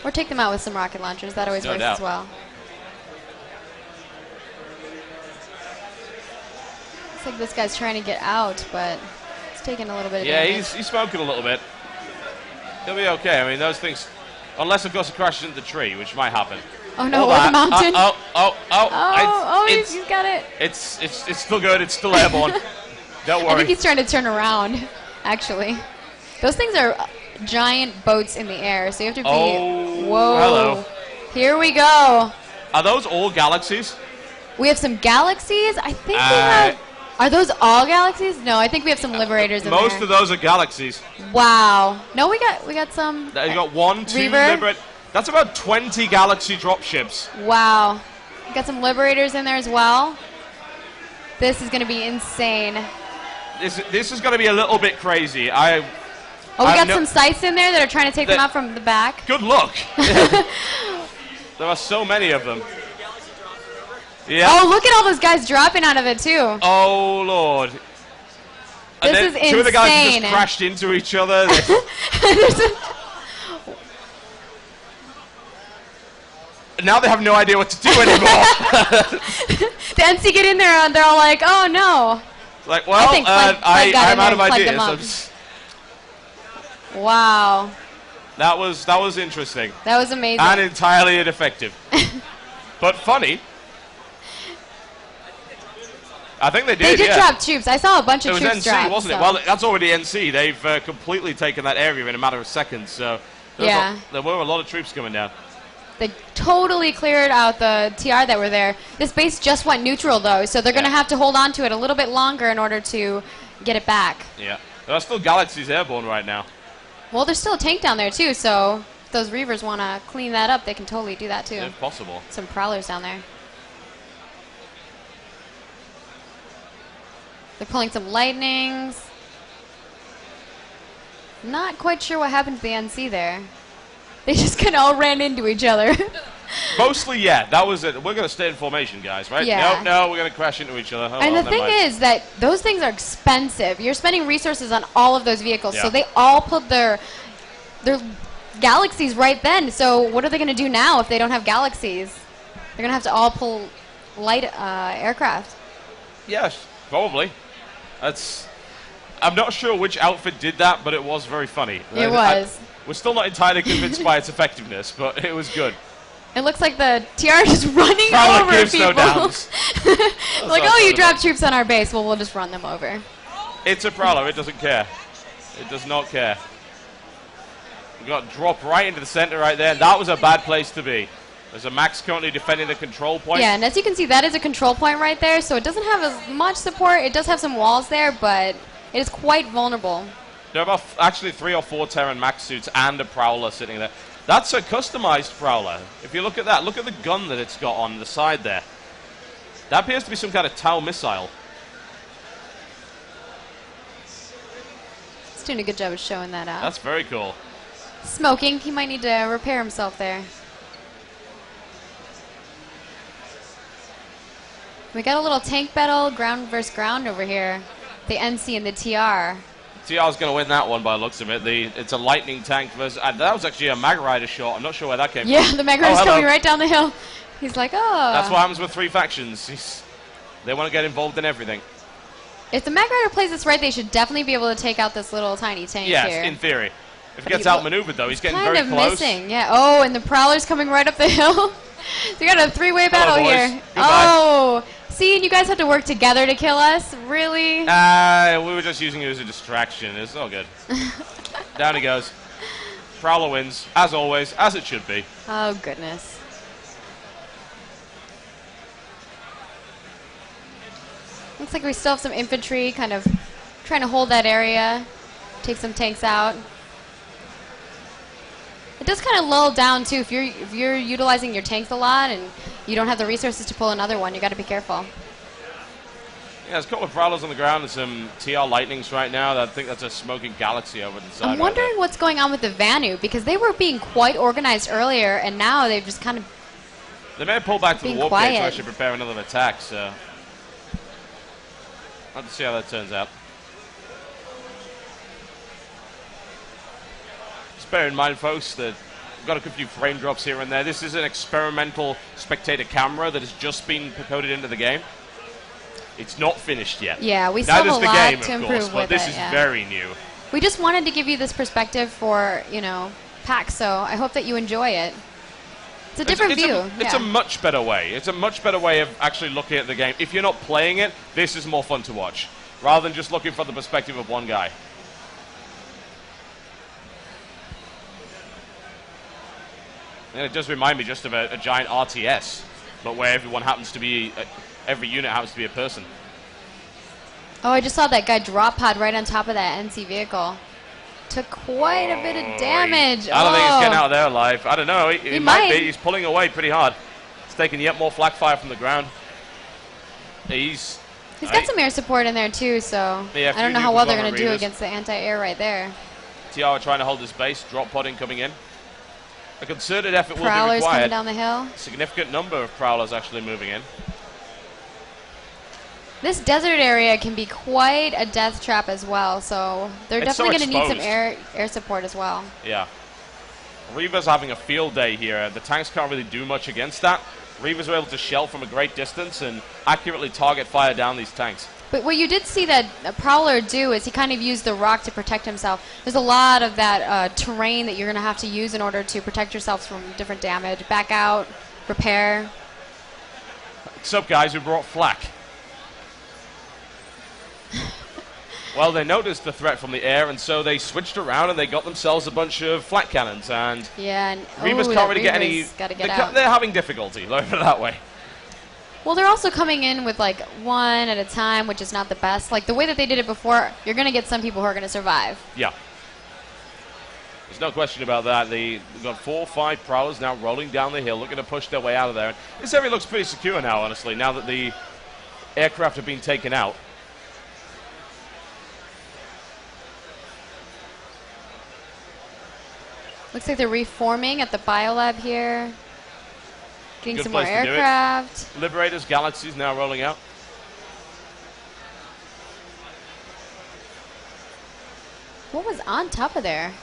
Or take them out with some rocket launchers. That always works as well. Looks like this guy's trying to get out, but it's taking a little bit of damage. He's smoking a little bit. He'll be okay. I mean, those things... Unless, of course, it crashes into the tree, which might happen. Oh, no, or the mountain. He's got it. It's still good. It's still airborne. Don't worry. I think he's trying to turn around, actually. Those things are giant boats in the air, so you have to be... Whoa. Hello. Here we go. Are those all galaxies? We have some galaxies. I think we have... Are those all galaxies? No, I think we have some liberators in there. Most of those are galaxies. Wow. No, we got some... You got 1, 2 liberators. That's about 20 galaxy dropships. Wow. We got some liberators in there as well. This is going to be insane. This is going to be a little bit crazy. We got some sites in there that are trying to take them out from the back. Good luck. There are so many of them. Yeah. Oh, look at all those guys dropping out of it, too. Oh, Lord. This is insane. 2 of the guys just crashed into each other. Now they have no idea what to do anymore. The NC get in there and they're all like, oh, no. Like, well, I'm out of ideas. Wow. That was interesting. That was amazing. And entirely ineffective. But funny. I think they did. They did drop troops. I saw a bunch of troops drop. It was NC, wasn't it? Well, that's already NC. They've completely taken that area in a matter of seconds. So there were a lot of troops coming down. They totally cleared out the TR that were there. This base just went neutral, though, so they're going to have to hold on to it a little bit longer in order to get it back. Yeah. There are still galaxies airborne right now. Well, there's still a tank down there, too, so if those Reavers want to clean that up, they can totally do that, too. If possible. Some Prowlers down there. They're pulling some Lightnings. Not quite sure what happened to the NC there. They just kind of all ran into each other. Mostly, yeah. That was it. We're going to stay in formation, guys, right? Yeah. No, we're going to crash into each other. And the thing is that those things are expensive. You're spending resources on all of those vehicles, so they all put their galaxies right then. So what are they going to do now if they don't have galaxies? They're going to have to all pull light aircraft. Yes, probably. I'm not sure which outfit did that, but it was very funny. It was. We're still not entirely convinced by its effectiveness, but it was good. It looks like the TR is running Prowler over gives people. no downs. Like, oh, you dropped troops on our base. Well, we'll just run them over. It's a Prowler. It doesn't care. It does not care. We got dropped right into the center right there. That was a bad place to be. There's a Max currently defending the control point. Yeah, and as you can see, that is a control point right there, so it doesn't have as much support. It does have some walls there, but it is quite vulnerable. There are about actually 3 or 4 Terran Max suits and a Prowler sitting there. That's a customized Prowler. If you look at that, look at the gun that it's got on the side there. That appears to be some kind of Tau missile. It's doing a good job of showing that out. That's very cool. Smoking. He might need to repair himself there. We got a little tank battle, ground versus ground over here. The NC and the TR. TR's going to win that one by the looks of it. It's a lightning tank versus... that was actually a Mag Rider shot. I'm not sure where that came from. Yeah, the Mag Rider's coming right down the hill. He's like, oh. That's what happens with 3 factions. They want to get involved in everything. If the Mag Rider plays this right, they should definitely be able to take out this little tiny tank here. Yes, in theory. If he gets outmaneuvered, though, he's getting very close. Kind of missing, yeah. Oh, and the Prowler's coming right up the hill. So we got a 3-way battle here. Goodbye. Oh. See, and you guys have to work together to kill us? Really? We were just using it as a distraction. It's all good. Down he goes. Prowler wins, as always, as it should be. Oh, goodness. Looks like we still have some infantry kind of trying to hold that area, take some tanks out. It does kind of lull down too if you're utilizing your tanks a lot and you don't have the resources to pull another one. You got to be careful. Yeah, there's a couple of Prowlers on the ground and some TR Lightnings right now. I think that's a smoking Galaxy over the side. I'm wondering what's going on with the Vanu because they were being quite organized earlier and now they've just kind of they may have pulled back to the warp quiet. gate to actually prepare another attack. So I'll have to see how that turns out. Just bear in mind, folks, that we've got a few frame drops here and there. This is an experimental spectator camera that has just been coded into the game. It's not finished yet. Yeah, we still have a Neither's the lot game, to of improve course, but with this it, is yeah. very new. We just wanted to give you this perspective for, you know, PAX, so I hope that you enjoy it. It's a different view. It's a much better way. It's a much better way of actually looking at the game. If you're not playing it, this is more fun to watch, rather than just looking from the perspective of one guy. And it does remind me just of a giant RTS, but where everyone happens to be, every unit happens to be a person. Oh, I just saw that guy drop pod right on top of that NC vehicle. Took quite a bit of damage. I don't think he's getting out of there alive. I don't know. He might be. He's pulling away pretty hard. He's taking yet more flak fire from the ground. He's got some air support in there too, so yeah, I don't know how well they're going to do Reavers. against the anti-air right there. TR trying to hold his base. Drop pod incoming in. A concerted effort will be Prowlers coming required. down the hill. A significant number of Prowlers actually moving in. This desert area can be quite a death trap as well, so they're It's so definitely going to need some exposed. air support as well. Yeah. Reavers having a field day here. The tanks can't really do much against that. Reavers are able to shell from a great distance and accurately target fire down these tanks. But what you did see that Prowler do is he kind of used the rock to protect himself. There's a lot of that terrain that you're going to have to use in order to protect yourselves from different damage. Back out, repair. What's up, guys? We brought flak. Well, they noticed the threat from the air, and so they switched around and they got themselves a bunch of flak cannons. And yeah, and Reavers can't really get any. They're having difficulty, let me put it that way. Well, they're also coming in with like one at a time, which is not the best. Like the way that they did it before, you're going to get some people who are going to survive. Yeah. There's no question about that. We've got 4 or 5 Prowlers now rolling down the hill, looking to push their way out of there. And this area looks pretty secure now, honestly, now that the aircraft have been taken out. Looks like they're reforming at the biolab here. Getting Good some more place to do it. aircraft. Liberators, Galaxies now rolling out. What was on top of there?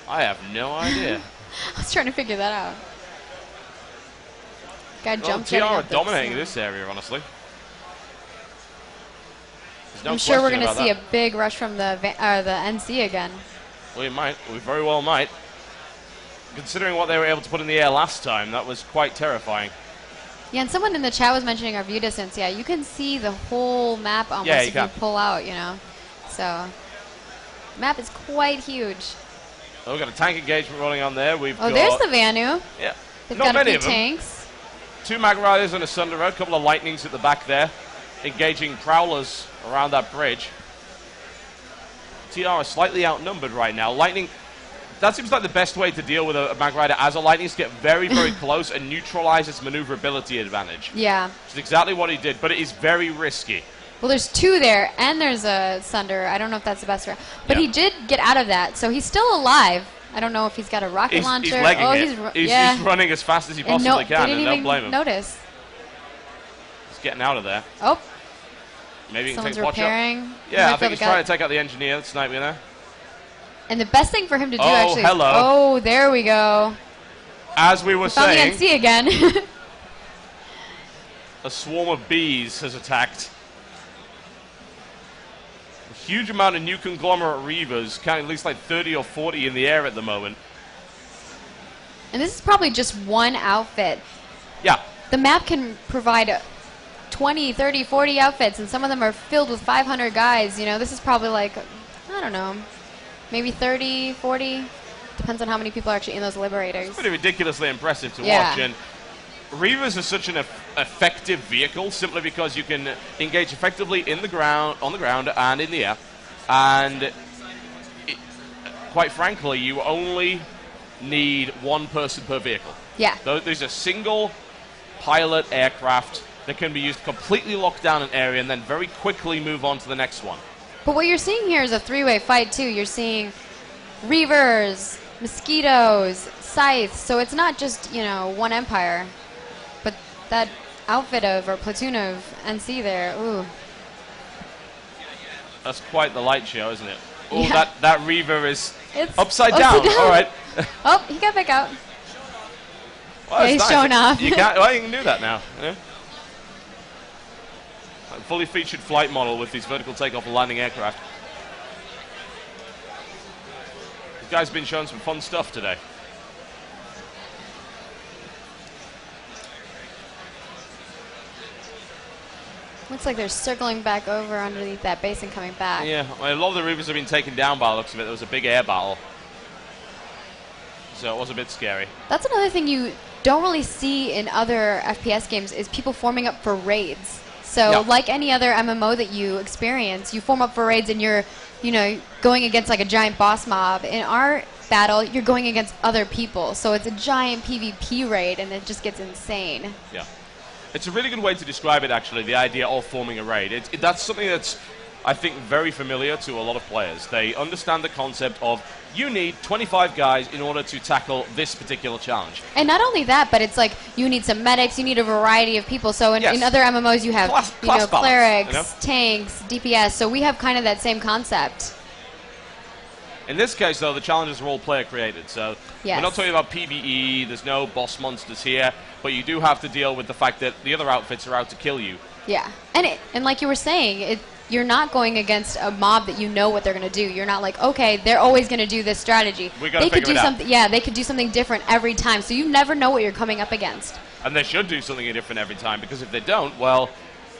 I have no idea. I was trying to figure that out. Guy Well, jumped TR in. are dominating this area, honestly. There's no I'm sure we're question going to about see that. a big rush from the NC again. We might. We very well might. Considering what they were able to put in the air last time, that was quite terrifying. Yeah, and someone in the chat was mentioning our view distance. Yeah, you can see the whole map almost Yeah, if you pull out, you know. So, map is quite huge. Oh, we've got a tank engagement rolling on there. We've got, there's the Vanu. Yeah. They've Not got a many few of them. tanks. 2 Mag Riders and a Sunderer, a couple of Lightnings at the back there, engaging Prowlers around that bridge. TR are slightly outnumbered right now. Lightning, that seems like the best way to deal with a Mag Rider as a Lightning is get very, very close and neutralize its maneuverability advantage. Yeah. Which is exactly what he did, but it is very risky. Well, there's 2 there, and there's a Sunder. I don't know if that's the best route. But Yeah. he did get out of that, so he's still alive. I don't know if he's got a rocket launcher. He's legging oh, it. yeah. He's running as fast as he And possibly they can, didn't and don't even blame him. notice. He's getting out of there. Oh, Maybe he can someone's take watch up. repairing. Yeah, I think he's trying to take out the engineer, sniping there. And the best thing for him to do Oh, actually hello. is, oh, there we go. As we were Found saying, the NC again. a swarm of bees has attacked. A huge amount of new conglomerate Reavers, counting at least like 30 or 40 in the air at the moment. And this is probably just one outfit. Yeah. The map can provide 20, 30, 40 outfits, and some of them are filled with 500 guys. You know, this is probably like, I don't know, maybe 30, 40. Depends on how many people are actually in those liberators. Pretty ridiculously impressive to Yeah. watch. And Reavers are such an effective vehicle simply because you can engage effectively in the ground, on the ground, and in the air. And quite frankly, you only need one person per vehicle. Yeah. These are single pilot aircraft that can be used completely locked down an area and then very quickly move on to the next one. But what you're seeing here is a three-way fight, too. You're seeing Reavers, Mosquitoes, Scythes. So it's not just, one Empire. But that outfit or platoon of NC there, ooh. That's quite the light show, isn't it? Oh, Yeah. that Reaver is It's upside down. All right. Oh, he got back out. Well, Yeah, it's he's nice. showing off. You can do that now. Yeah? A fully featured flight model with these vertical takeoff and landing aircraft. This guy's been showing some fun stuff today. Looks like they're circling back over underneath that base and coming back. Yeah, well, a lot of the Reavers have been taken down by the looks of it. There was a big air battle. So it was a bit scary. That's another thing you don't really see in other FPS games is people forming up for raids. So Yeah. like any other MMO that you experience, you form up for raids and you're, going against like a giant boss mob. In our battle, you're going against other people. So it's a giant PvP raid and it just gets insane. Yeah. It's a really good way to describe it, actually, the idea of forming a raid. That's something that's, I think, very familiar to a lot of players. They understand the concept of you need 25 guys in order to tackle this particular challenge. And not only that, but it's like you need some medics, you need a variety of people. So in, Yes. in other MMOs you have Class balance, clerics, tanks, DPS. So we have kind of that same concept. In this case, though, the challenges are all player created. So Yes. we're not talking about PvE, there's no boss monsters here, but you do have to deal with the fact that the other outfits are out to kill you. Yeah, and like you were saying, you're not going against a mob that you know what they're going to do. You're not like, okay, they're always going to do this strategy. We gotta They could figure do it out. something. Yeah, they could do something different every time. So you never know what you're coming up against. And they should do something different every time, because if they don't, well,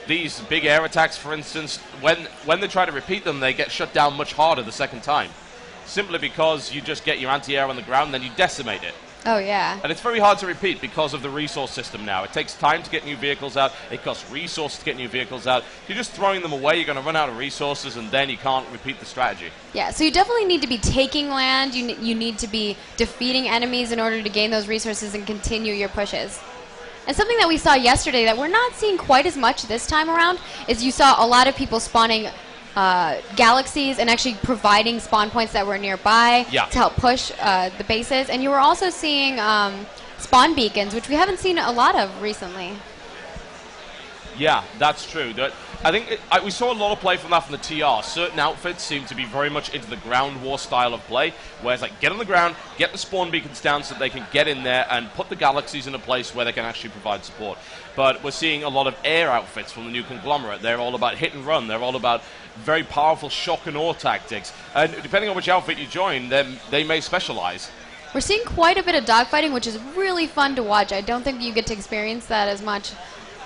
these big air attacks, for instance, when they try to repeat them, they get shut down much harder the second time. Simply because you just get your anti-air on the ground and then you decimate it. Oh yeah. And it's very hard to repeat because of the resource system now. It takes time to get new vehicles out. It costs resources to get new vehicles out. If you're just throwing them away, you're going to run out of resources, and then you can't repeat the strategy. Yeah, so you definitely need to be taking land. You need to be defeating enemies in order to gain those resources and continue your pushes. And something that we saw yesterday that we're not seeing quite as much this time around is you saw a lot of people spawning galaxies and actually providing spawn points that were nearby Yeah. to help push the bases. And you were also seeing spawn beacons, which we haven't seen a lot of recently. Yeah, that's true. I think we saw a lot of play from that from the TR. Certain outfits seem to be very much into the ground war style of play, where it's like get on the ground, get the spawn beacons down so that they can get in there and put the galaxies in a place where they can actually provide support. But we're seeing a lot of air outfits from the new conglomerate. They're all about hit and run. They're all about very powerful shock and awe tactics. And depending on which outfit you join, they may specialize. We're seeing quite a bit of dogfighting, which is really fun to watch. I don't think you get to experience that as much,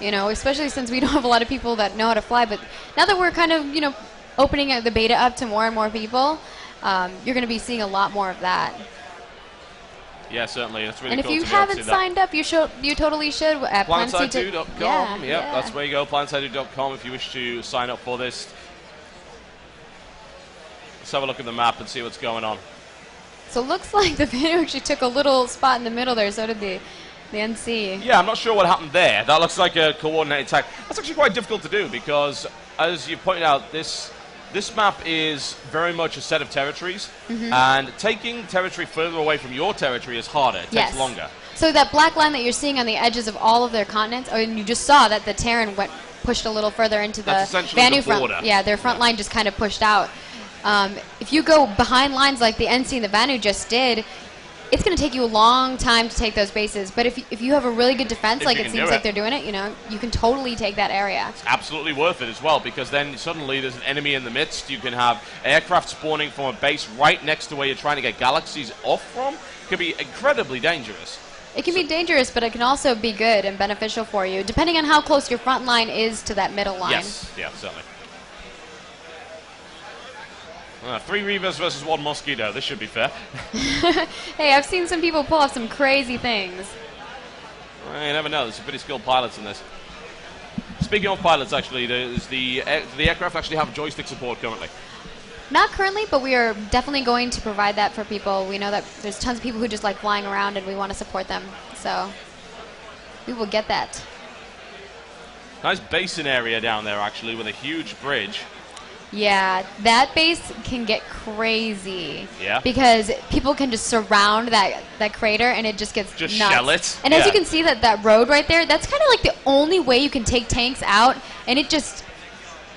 especially since we don't have a lot of people that know how to fly. But now that we're kind of, opening the beta up to more and more people, you're going to be seeing a lot more of that. Yeah, certainly. It's really And if cool you to be able to haven't see that. signed up, you totally should at Planetside2.com. Yeah, Yep, yeah. that's where you go. Planetside2.com if you wish to sign up for this. Let's have a look at the map and see what's going on. So it looks like the video actually took a little spot in the middle there. So did the NC. Yeah, I'm not sure what happened there. That looks like a coordinated attack. That's actually quite difficult to do because, as you pointed out, this map is very much a set of territories, and taking territory further away from your territory is harder. It takes longer. So that black line that you're seeing on the edges of all of their continents, and you just saw that the Terran pushed a little further into the That's essentially Vanu the front. border. Yeah, their front line just kind of pushed out. If you go behind lines like the NC and the Vanu just did, it's going to take you a long time to take those bases. But if you have a really good defense, If like you it can seems do like it. they're doing it, you can totally take that area. It's absolutely worth it as well because then suddenly there's an enemy in the midst. You can have aircraft spawning from a base right next to where you're trying to get galaxies off from. It can be incredibly dangerous. It can be dangerous, but it can also be good and beneficial for you, depending on how close your front line is to that middle line. Yes, yeah, certainly. 3 Reavers versus 1 Mosquito. This should be fair. Hey, I've seen some people pull off some crazy things. Well, you never know. There's some pretty skilled pilots in this. Speaking of pilots, actually, does the aircraft actually have joystick support currently? Not currently, but we are definitely going to provide that for people. We know that there's tons of people who just like flying around, and we want to support them. So we will get that. Nice basin area down there, actually, with a huge bridge. Yeah, that base can get crazy. Yeah. Because people can just surround that crater, and it just gets Just nuts. shell it. And as you can see, that road right there, that's kind of like the only way you can take tanks out, and it just,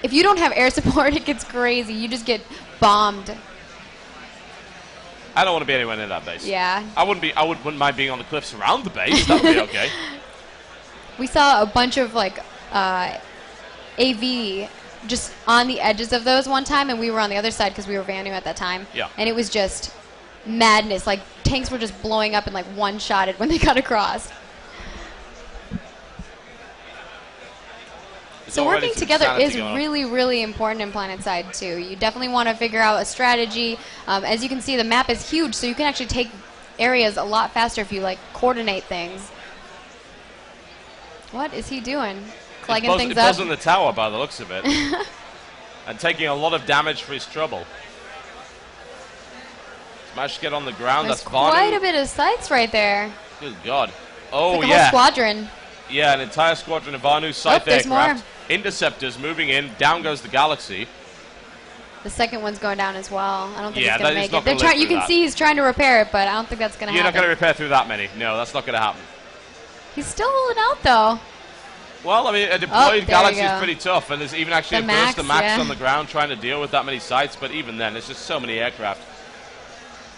if you don't have air support, it gets crazy. You just get bombed. I don't want to be anywhere near that base. Yeah. I wouldn't mind being on the cliffs around the base. That would be okay. We saw a bunch of like AV just on the edges of those one time, and we were on the other side because we were Vanu at that time. Yeah. And it was just madness. Like tanks were just blowing up and like one-shotted when they got across. So working together is really, really important in Planetside too. You definitely want to figure out a strategy. As you can see, the map is huge, so you can actually take areas a lot faster if you like coordinate things. What is he doing? Clegging things up? Buzzing the tower by the looks of it. And taking a lot of damage for his trouble. Smash to get on the ground. There's That's Vanu. quite a bit of sights right there. Good God. Oh, It's like a yeah. whole squadron. Yeah, an entire squadron of Vanu scythe there's aircraft. more. Interceptors moving in. Down goes the Galaxy. The second one's going down as well. I don't think Yeah, he's going that to is make not it. They're gonna trying. live You through can that. see he's trying to repair it, but I don't think that's going to You're happen. not going to repair through that many. No, that's not going to happen. He's still holding out, though. Well, I mean, a there deployed you Galaxy is go. pretty tough, and there's even actually The a burst of Max, Max yeah. on the ground trying to deal with that many sites, but even then, there's just so many aircraft.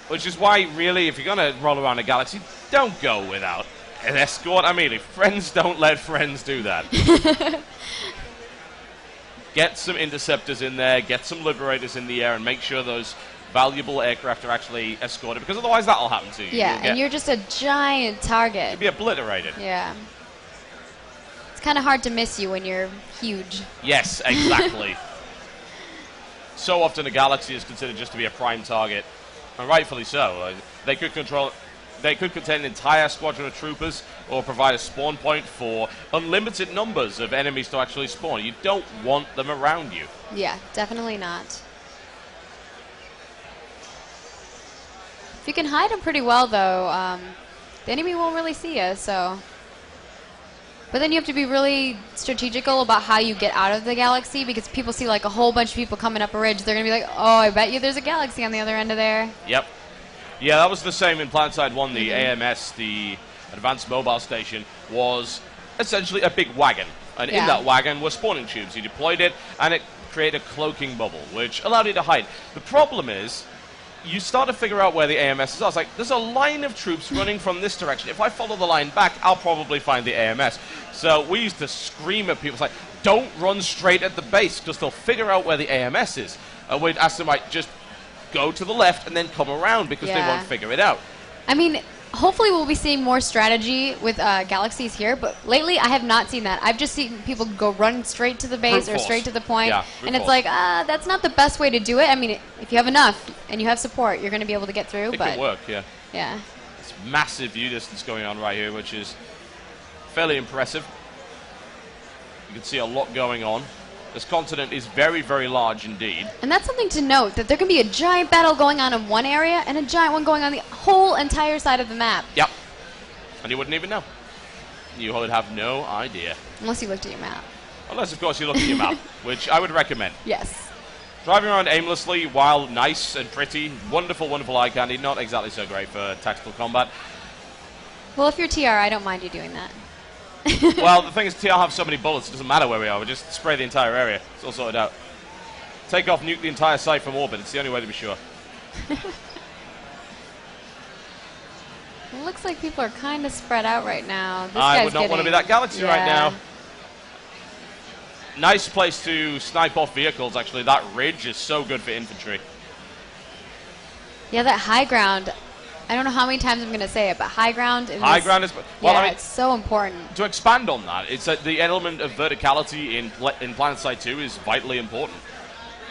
Which is why, really, if you're going to roll around a Galaxy, don't go without an escort. I mean, if friends don't let friends do that. Get some interceptors in there, get some liberators in the air, and make sure those valuable aircraft are actually escorted, because otherwise that'll happen to you. Yeah, and you're just a giant target. You'll be obliterated. Yeah. It's kind of hard to miss you when you're huge. Yes, exactly. So often a Galaxy is considered just to be a prime target, and rightfully so. They could contain an entire squadron of troopers, or provide a spawn point for unlimited numbers of enemies to actually spawn. You don't want them around you. Yeah, definitely not. If you can hide them pretty well, though, the enemy won't really see you, so... But then you have to be really strategical about how you get out of the Galaxy, because people see like a whole bunch of people coming up a ridge. They're going to be like, oh, I bet you there's a Galaxy on the other end of there. Yep. Yeah, that was the same in Planetside 1. The AMS, the Advanced Mobile Station, was essentially a big wagon. And in that wagon were spawning tubes. You deployed it, and it created a cloaking bubble, which allowed you to hide. The problem is, you start to figure out where the AMS is. I was like, there's a line of troops running from this direction. If I follow the line back, I'll probably find the AMS. So we used to scream at people, it's like, don't run straight at the base, because they'll figure out where the AMS is. And we'd ask them, like, just go to the left and then come around, because they won't figure it out. I mean, hopefully we'll be seeing more strategy with Galaxies here, but lately I have not seen that. I've just seen people go run straight to the base or straight to the point, and it's like, that's not the best way to do it. I mean, if you have enough and you have support, you're going to be able to get through. It but can work, yeah. Yeah. It's massive view distance going on right here, which is fairly impressive. You can see a lot going on. This continent is very, very large indeed. And that's something to note, that there can be a giant battle going on in one area and a giant one going on the whole entire side of the map. Yep. And you wouldn't even know. You would have no idea. Unless you looked at your map. Unless, of course, you look at your map, which I would recommend. Yes. Driving around aimlessly, while nice and pretty, wonderful, wonderful eye candy, not exactly so great for tactical combat. Well, if you're TR, I don't mind you doing that. Well, the thing is, TR have so many bullets, it doesn't matter where we are. We just spray the entire area. It's all sorted out. Take off, nuke the entire site from orbit. It's the only way to be sure. It looks like people are kind of spread out right now. This I guy's would not want to be that Galaxy right now. Nice place to snipe off vehicles, actually. That ridge is so good for infantry. Yeah, that high ground. I don't know how many times I'm going to say it, but high ground. High ground is... Well, yeah, I mean, it's so important. to expand on that, it's that the element of verticality in Planetside 2 is vitally important.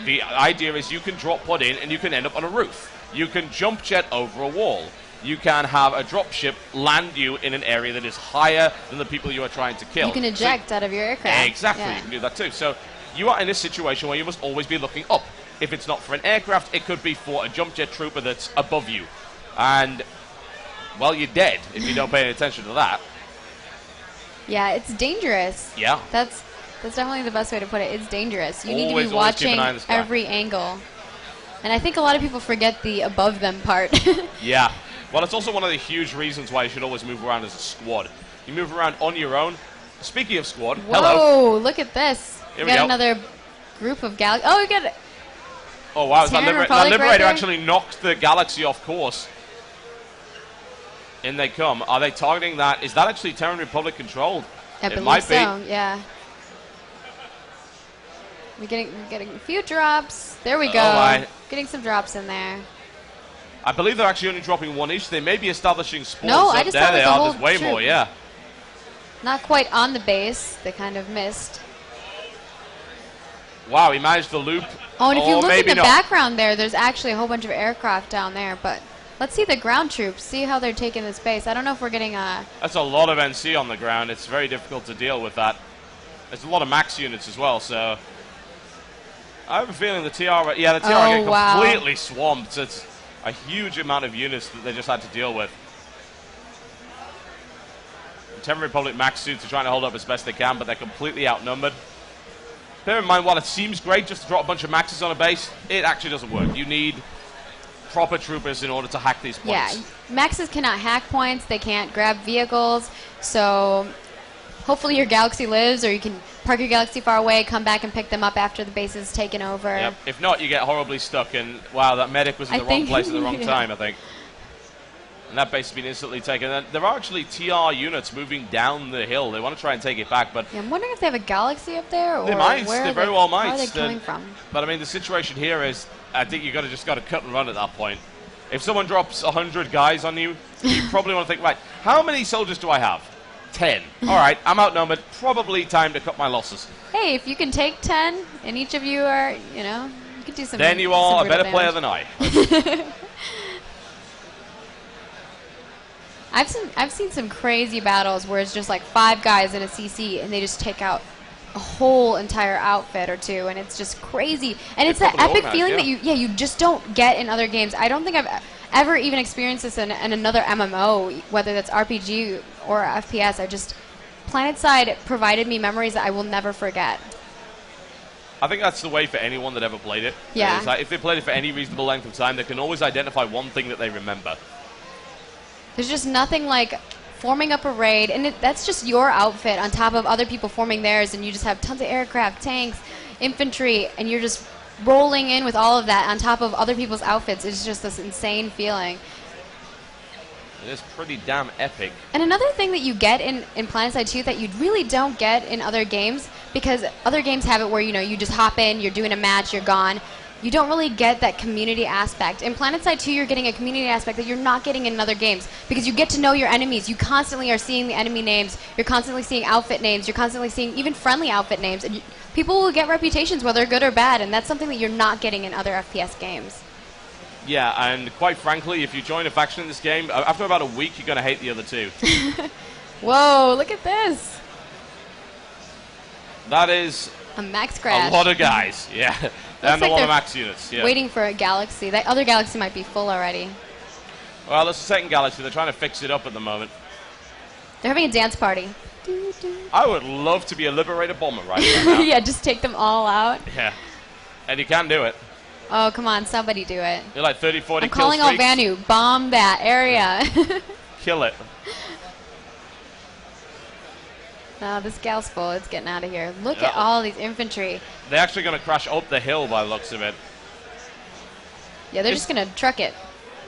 The idea is you can drop pod in and you can end up on a roof. You can jump jet over a wall. you can have a dropship land you in an area that is higher than the people you are trying to kill. You can eject out of your aircraft. Exactly, Yeah. you can do that too. So you are in a situation where you must always be looking up. If it's not for an aircraft, it could be for a jump jet trooper that's above you. And, well, you're dead if you don't pay any attention to that. Yeah, it's dangerous. Yeah. That's definitely the best way to put it. It's dangerous. You need to Always, be always keep watching an eye on the sky. every angle. And I think a lot of people forget the above them part. Yeah. Well, it's also one of the huge reasons why you should always move around as a squad. You move around on your own. Speaking of squad, Whoa, hello. look at this. Here We we got go. another group of galaxies. Oh, we got it. Oh, wow. That Terran Liberator Republic right there? actually knocked the Galaxy off course. In they come. Are they targeting that? Is that actually Terran Republic controlled? I It believe might so, yeah. We're getting a few drops. There we go. my. Getting some drops in there. I believe they're actually only dropping one each. They may be establishing spawns No, up I just there. thought it They was a are. whole There's way troop. more, yeah. Not quite on the base. They kind of missed. Wow, he managed to loop. Oh, and if you Or look in maybe the not. background there, there's actually a whole bunch of aircraft down there. But let's see the ground troops. See how they're taking this base. I don't know if we're getting a... That's a lot of NC on the ground. It's very difficult to deal with that. There's a lot of max units as well, so... I have a feeling the TR... Yeah, the TR Oh, get wow. completely swamped. It's a huge amount of units that they just had to deal with. The Terran Republic max suits are trying to hold up as best they can, but they're completely outnumbered. Bear in mind, while it seems great just to drop a bunch of maxes on a base, it actually doesn't work. You need proper troopers in order to hack these points. Yeah, Maxes cannot hack points. They can't grab vehicles. So hopefully your Galaxy lives, or you can park your Galaxy far away, come back and pick them up after the base is taken over. Yep. If not, you get horribly stuck, and wow, that medic was in I the wrong think- place at the wrong yeah. time, I think. And that base has been instantly taken. And there are actually TR units moving down the hill. They want to try and take it back, but Yeah, I'm wondering if they have a Galaxy up there, or they might. where They are very well might. Where are they Then- coming from? But I mean, the situation here is, I think you just got to cut and run at that point. If someone drops 100 guys on you, you probably want to think, right, how many soldiers do I have? 10. All right, I'm outnumbered. Probably time to cut my losses. Hey, if you can take 10, and each of you are, you know, you could do some. Then you some are a brutal better player damage. than I. I've seen some crazy battles where it's just like 5 guys in a CC and they just take out a whole entire outfit or two, and it's just crazy. And it's that properly epic organized, feeling yeah. that you just don't get in other games. I don't think I've ever even experienced this in another MMO, whether that's RPG or FPS. Planetside provided me memories that I will never forget. I think that's the way for anyone that ever played it. Yeah. It's like if they played it for any reasonable length of time, they can always identify one thing that they remember. There's just nothing like forming up a raid, and that's just your outfit on top of other people forming theirs, and you just have tons of aircraft, tanks, infantry, and you're just rolling in with all of that on top of other people's outfits. It's just this insane feeling. It is pretty damn epic. And another thing that you get in Planetside 2 that you really don't get in other games, because other games have it where, you know, you just hop in, you're doing a match, you're gone. You don't really get that community aspect. In Planetside 2, you're getting a community aspect that you're not getting in other games, because you get to know your enemies. You constantly are seeing the enemy names. You're constantly seeing outfit names. You're constantly seeing even friendly outfit names. And people will get reputations, whether good or bad, and that's something that you're not getting in other FPS games. Yeah, and quite frankly, if you join a faction in this game, after about a week, you're going to hate the other two. Whoa, look at this. That is A max crash. a lot of guys, yeah. And like a lot they're of max units, yeah. Waiting for a galaxy. That other galaxy might be full already. Well, that's the second galaxy. They're trying to fix it up at the moment. They're having a dance party. I would love to be a Liberator bomber right now. Yeah, just take them all out. Yeah. And you can do it. Oh, come on, somebody do it. You're like 30, 40 I'm kill calling streaks. Vanu. Bomb that area. Kill it. No, this gal's full. It's getting out of here. Look Yeah. at all these infantry. They're actually going to crash up the hill by the looks of it. Yeah, they're It's- just going to truck it.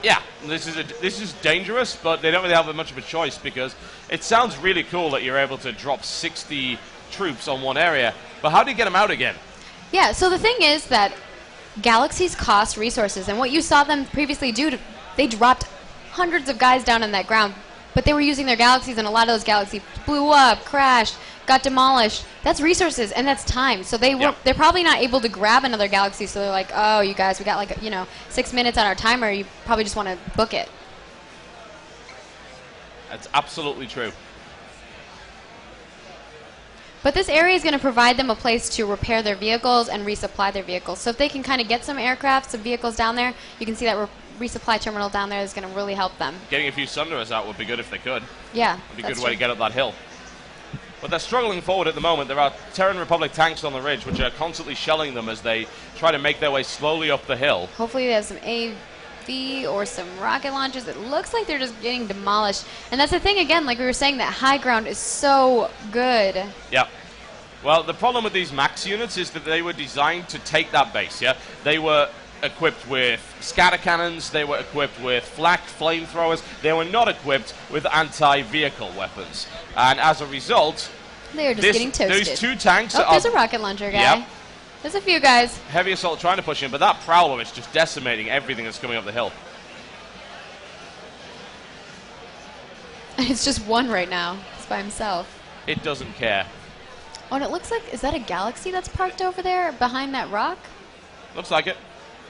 Yeah, this is dangerous, but they don't really have much of a choice, because it sounds really cool that you're able to drop 60 troops on one area, but how do you get them out again? Yeah, so the thing is that galaxies cost resources, and what you saw them previously do, they dropped hundreds of guys down on that ground, but they were using their galaxies, and a lot of those galaxies blew up, crashed, got demolished. That's resources, and that's time. So they're probably not able to grab another galaxy, so they're like, oh, you guys, we got 6 minutes on our timer, you probably just want to book it. That's absolutely true. But this area is going to provide them a place to repair their vehicles and resupply their vehicles. So if they can kind of get some aircraft, some vehicles down there, you can see that resupply terminal down there is going to really help them. Getting a few Sunderers out would be good if they could. Yeah, Would be a good way to get up that hill. But they're struggling forward at the moment. There are Terran Republic tanks on the ridge, which are constantly shelling them as they try to make their way slowly up the hill. Hopefully they have some AV or some rocket launchers. It looks like they're just getting demolished. And that's the thing, again, like we were saying, that high ground is so good. Yeah. Well, the problem with these MAX units is that they were designed to take that base, yeah? They were equipped with scatter cannons, they were equipped with flak flamethrowers, they were not equipped with anti-vehicle weapons. And as a result, they are just getting toasted. Those two tanks oh, there's a rocket launcher guy. Yep. There's a few guys. Heavy assault trying to push in, but that Prowler is just decimating everything that's coming up the hill. And it's just one right now. It's by himself. It doesn't care. Oh, and it looks like, is that a Galaxy that's parked over there behind that rock? Looks like it.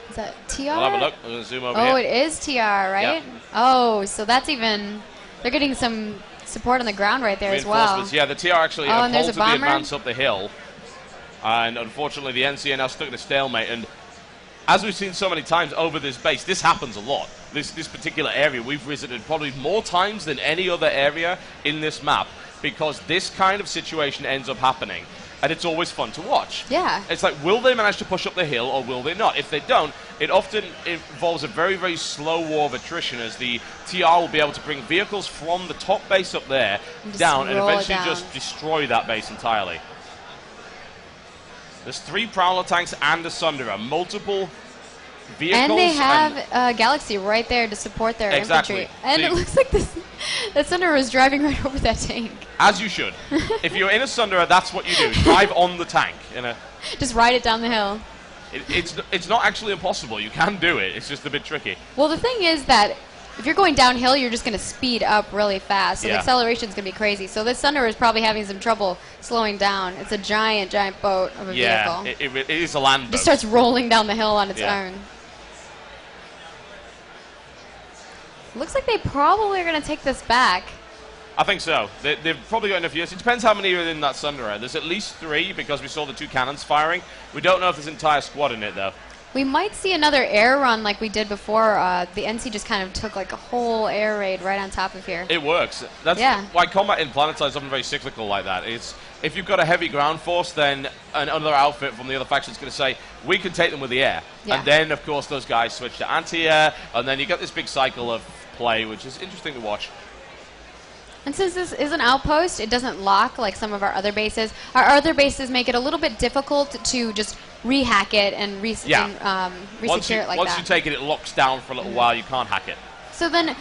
Is that TR? We'll have a look. We're going to zoom over Oh, here. it is TR, right? Yep. Oh, so that's even, they're getting some support on the ground right there as well. Reinforcements, yeah, the TR actually and there's a halted the bomber? advance up the hill. And unfortunately, the NC are now stuck in a stalemate. And as we've seen so many times over this base, this happens a lot. This particular area we've visited probably more times than any other area in this map, because this kind of situation ends up happening. And it's always fun to watch. Yeah. It's like, will they manage to push up the hill or will they not? If they don't, it often involves a very, very slow war of attrition, as the TR will be able to bring vehicles from the top base up there down and eventually just destroy that base entirely. There's 3 Prowler tanks and a Sunderer, multiple vehicles. And they have Galaxy right there to support their infantry. And it looks like that Sunderer is driving right over that tank. As you should. If you're in a Sunderer, that's what you do. Drive on the tank. Just ride it down the hill. It's not actually impossible. You can do it. It's just a bit tricky. Well, the thing is that if you're going downhill, you're just going to speed up really fast. So the acceleration is going to be crazy. So this Sunderer is probably having some trouble slowing down. It's a giant, giant boat of a vehicle. Yeah, it is a land boat. It just starts rolling down the hill on its own. Looks like they probably are going to take this back. I think so. They've probably got enough units. It depends how many are in that Sunderer. There's at least 3 because we saw the 2 cannons firing. We don't know if there's an entire squad in it, though. We might see another air run like we did before. The NC just kind of took like a whole air raid right on top of here. It works. That's why combat in Planetside is often very cyclical like that. It's, if you've got a heavy ground force, then another outfit from the other faction is going to say, we can take them with the air. Yeah. And then, of course, those guys switch to anti-air, and then you get this big cycle of play, which is interesting to watch. And since this is an outpost, it doesn't lock like some of our other bases. Our other bases make it a little bit difficult to just rehack it and resecure it like that. Once you take it, it locks down for a little while. You can't hack it. So then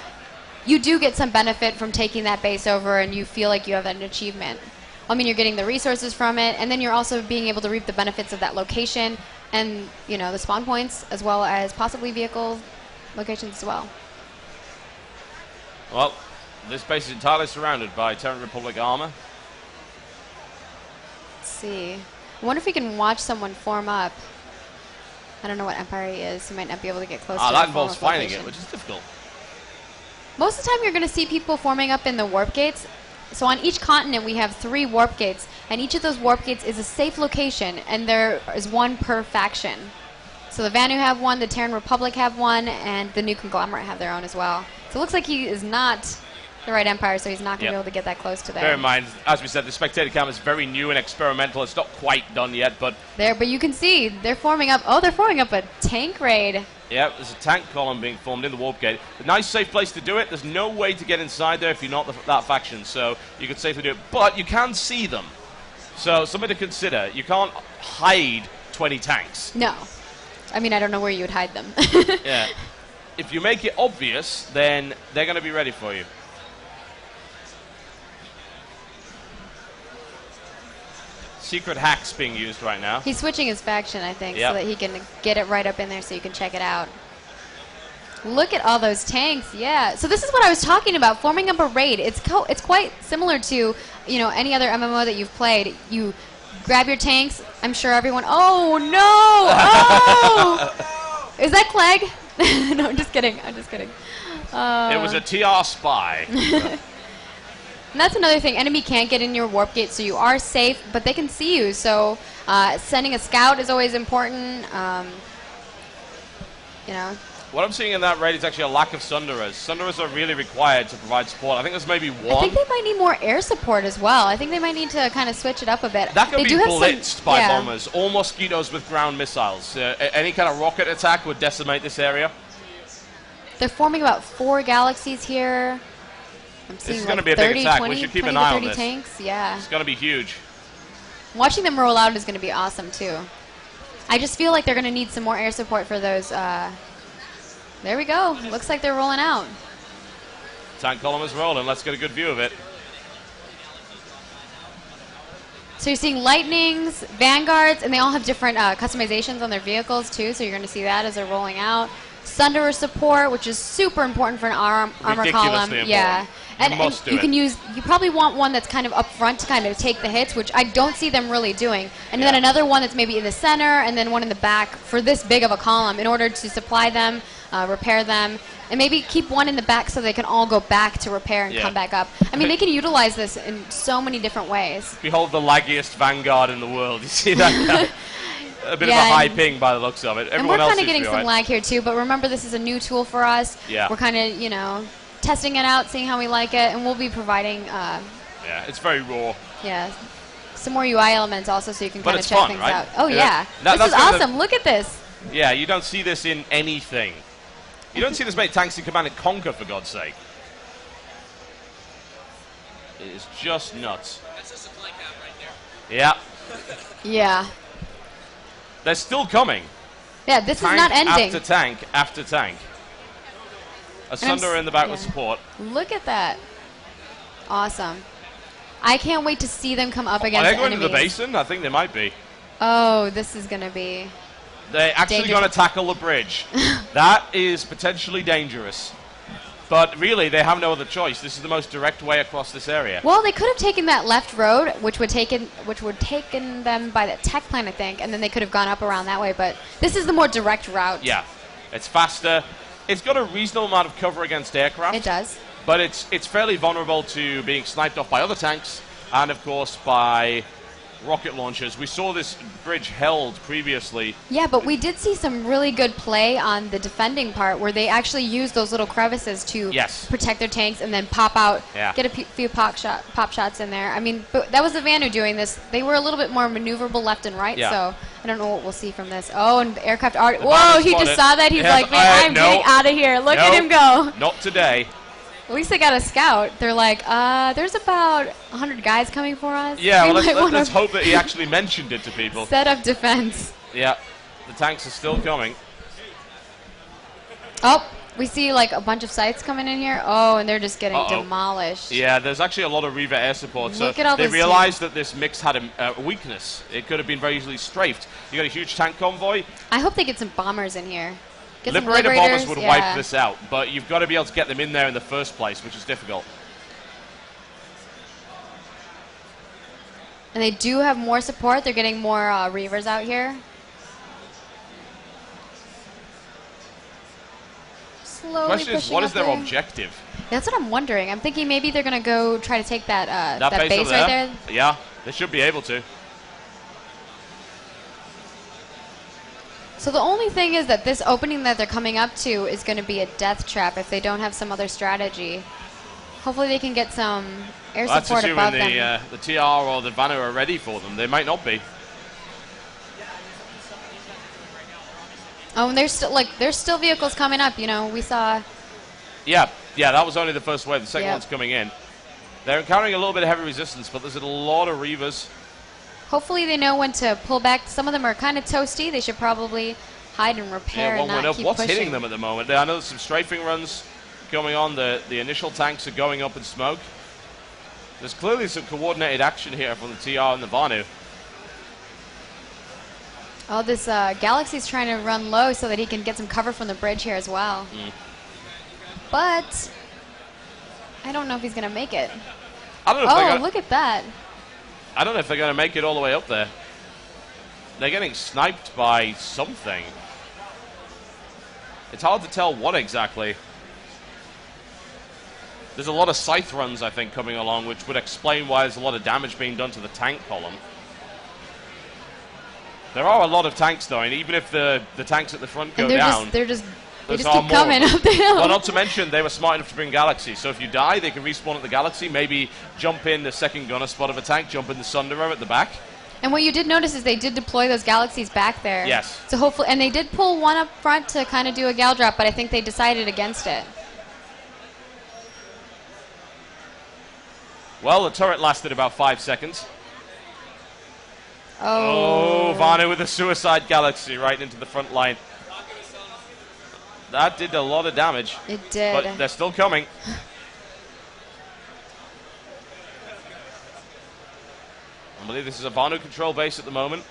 you do get some benefit from taking that base over, and you feel like you have an achievement. I mean, you're getting the resources from it, and then you're also being able to reap the benefits of that location and, you know, the spawn points, as well as possibly vehicle locations as well. Well, this base is entirely surrounded by Terran Republic armor. Let's see. I wonder if we can watch someone form up. I don't know what Empire he is. He might not be able to get close to that involves finding it, which is difficult. Most of the time you're going to see people forming up in the warp gates. So on each continent we have 3 warp gates, and each of those warp gates is a safe location, and there is 1 per faction. So the Vanu have 1, the Terran Republic have 1, and the New Conglomerate have their own as well. So it looks like he is not the right Empire, so he's not going to be able to get that close to there. Bear in mind, as we said, the spectator cam is very new and experimental. It's not quite done yet, but but you can see they're forming up. Oh, they're forming up a tank raid. Yeah, there's a tank column being formed in the warp gate. A nice, safe place to do it. There's no way to get inside there if you're not that faction, so you could safely do it. But you can see them, so something to consider. You can't hide 20 tanks. No, I mean I don't know where you would hide them. Yeah, if you make it obvious, then they're going to be ready for you. Secret hacks being used right now. He's switching his faction, I think, so that he can get it right up in there so you can check it out. Look at all those tanks, yeah. So this is what I was talking about, forming up a raid. It's quite similar to, you know, any other MMO that you've played. You grab your tanks. I'm sure everyone. Oh no! Oh! Is that Clegg? No, I'm just kidding. I'm just kidding. It was a TR spy. And that's another thing. Enemy can't get in your warp gate, so you are safe, but they can see you. So sending a scout is always important. You know. What I'm seeing in that raid is actually a lack of Sunderers. Sunderers are really required to provide support. I think there's maybe one. I think they might need more air support as well. I think they might need to kind of switch it up a bit. That could they be do have blitzed by bombers or mosquitoes with ground missiles. Any kind of rocket attack would decimate this area. They're forming about 4 galaxies here. I'm seeing This is going to like be a 30, big attack. 20, We should keep 20 an to eye 30 on this. tanks. Yeah. It's going to be huge. Watching them roll out is going to be awesome too. I just feel like they're going to need some more air support for those. There we go. Looks like they're rolling out. Tank column is rolling. Let's get a good view of it. So you're seeing Lightnings, Vanguards, and they all have different customizations on their vehicles too. So you're going to see that as they're rolling out. Sunderer support, which is super important for an armor column. Important. Yeah, and do you it. can use. You probably want one that's kind of up front to kind of take the hits, which I don't see them really doing. And then another one that's maybe in the center, and then one in the back for this big of a column in order to supply them, repair them, and maybe keep one in the back so they can all go back to repair and come back up. I mean, they can utilize this in so many different ways. Behold the laggiest Vanguard in the world. You see that guy? A bit of a high ping by the looks of it. And we're kind of getting some lag here too, but remember this is a new tool for us. Yeah. We're kind of, you know, testing it out, seeing how we like it, and we'll be providing yeah, it's very raw. Yeah. Some more UI elements also so you can But kind of it's check fun, things right? out. Oh Yeah, yeah. This is that's awesome. Look at this. Yeah, you don't see this in anything. You don't see this many tanks in Command and Conquer, for God's sake. It is just nuts. That's a supply cap right there. Yeah. Yeah. They're still coming. Yeah, this Tank is not ending. after tank after tank. A Sunderer in the back with support. Look at that. Awesome. I can't wait to see them come up Are against they going enemies. to the basin? I think they might be. Oh, this is going to be... They're actually dangerous. going to tackle the bridge. That is potentially dangerous. But really, they have no other choice. This is the most direct way across this area. Well, they could have taken that left road, which would taken them by the tech plant, I think, and then they could have gone up around that way. But this is the more direct route. Yeah, it's faster. It's got a reasonable amount of cover against aircraft. It does. But it's fairly vulnerable to being sniped off by other tanks and, of course, by rocket launchers. We saw this bridge held previously. Yeah, but we did see some really good play on the defending part where they actually used those little crevices to protect their tanks and then pop out, get a few pop shots in there. I mean, but that was the Vanu doing this. They were a little bit more maneuverable left and right, so I don't know what we'll see from this. Oh, and the aircraft art. Whoa, he just saw that. He's like, man, I'm getting out of here. Look at him go. Not today. At least they got a scout. They're like, there's about 100 guys coming for us. Yeah, We well, might let's wanna hope that he actually mentioned it to people. set up defense. Yeah, the tanks are still coming. Oh, we see like a bunch of sites coming in here. Oh, and they're just getting demolished. Yeah, there's actually a lot of Reaver air support. So Look at all they this realized that this mix had a weakness. It could have been very easily strafed. You got a huge tank convoy. I hope they get some bombers in here. Get some Liberator bombers would yeah. wipe this out, but you've got to be able to get them in there in the first place, which is difficult. And they do have more support. They're getting more Reavers out here. Slowly Question is, pushing what up is their there. objective? That's what I'm wondering. I'm thinking maybe they're going to go try to take that, that base over right there. Yeah, they should be able to. So the only thing is that this opening that they're coming up to is going to be a death trap if they don't have some other strategy. Hopefully they can get some air support above them. That's assuming the TR or the Vanu are ready for them. They might not be. Oh, and there's still vehicles coming up. You know, we saw. Yeah, that was only the first wave. The second one's coming in. They're encountering a little bit of heavy resistance, but there's a lot of Reavers. Hopefully they know when to pull back. Some of them are kind of toasty. They should probably hide and repair and not keep What's pushing. hitting them at the moment? I know there's some strafing runs going on. The initial tanks are going up in smoke. There's clearly some coordinated action here from the TR and the Vanu. Oh, this Galaxy's trying to run low so that he can get some cover from the bridge here as well. But I don't know if he's going to make it. I don't know if look at that. I don't know if they're going to make it all the way up there. They're getting sniped by something. It's hard to tell what exactly. There's a lot of scythe runs, I think, coming along, which would explain why there's a lot of damage being done to the tank column. There are a lot of tanks, though, and even if the tanks at the front go down... they just keep more. coming up the hill. Well, not to mention, they were smart enough to bring Galaxy, so if you die, they can respawn at the Galaxy, maybe jump in the second gunner spot of a tank, jump in the Sunderer at the back. And what you did notice is they did deploy those Galaxies back there. Yes. So hopefully, and they did pull one up front to kind of do a gal drop, but I think they decided against it. Well, the turret lasted about 5 seconds. Oh. Vanu with a suicide Galaxy right into the front line. That did a lot of damage. It did. But they're still coming. I believe this is a Vanu control base at the moment.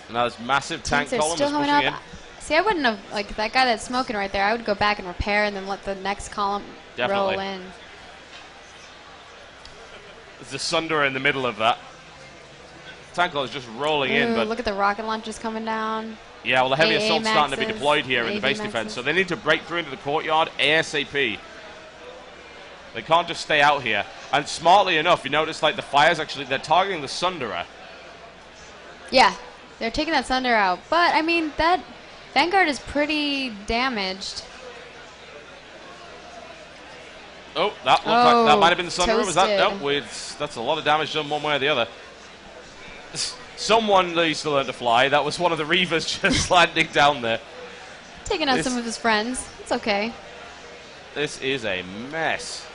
And now this massive tank Tanks are column still is coming pushing up. in. See, I wouldn't have, like, that guy that's smoking right there, I would go back and repair and then let the next column Definitely. roll in. There's a Sunderer in the middle of that. Tank column is just rolling in, Ooh, but look at the rocket launchers coming down. yeah, well, the heavy AA assault's starting to be Maxes, deployed here in the base AV defense, Maxes. so they need to break through into the courtyard ASAP. They can't just stay out here. And smartly enough, you notice, like, the fires actually, they're targeting the Sunderer. Yeah, they're taking that Sunder out. But, I mean, that Vanguard is pretty damaged. Oh, that looked like that might have been the Sunderer. Was that? toasted. No, that's a lot of damage done one way or the other. Someone needs to learn to fly. That was one of the Reavers just landing down there. Taking out some of his friends. It's okay. This is a mess.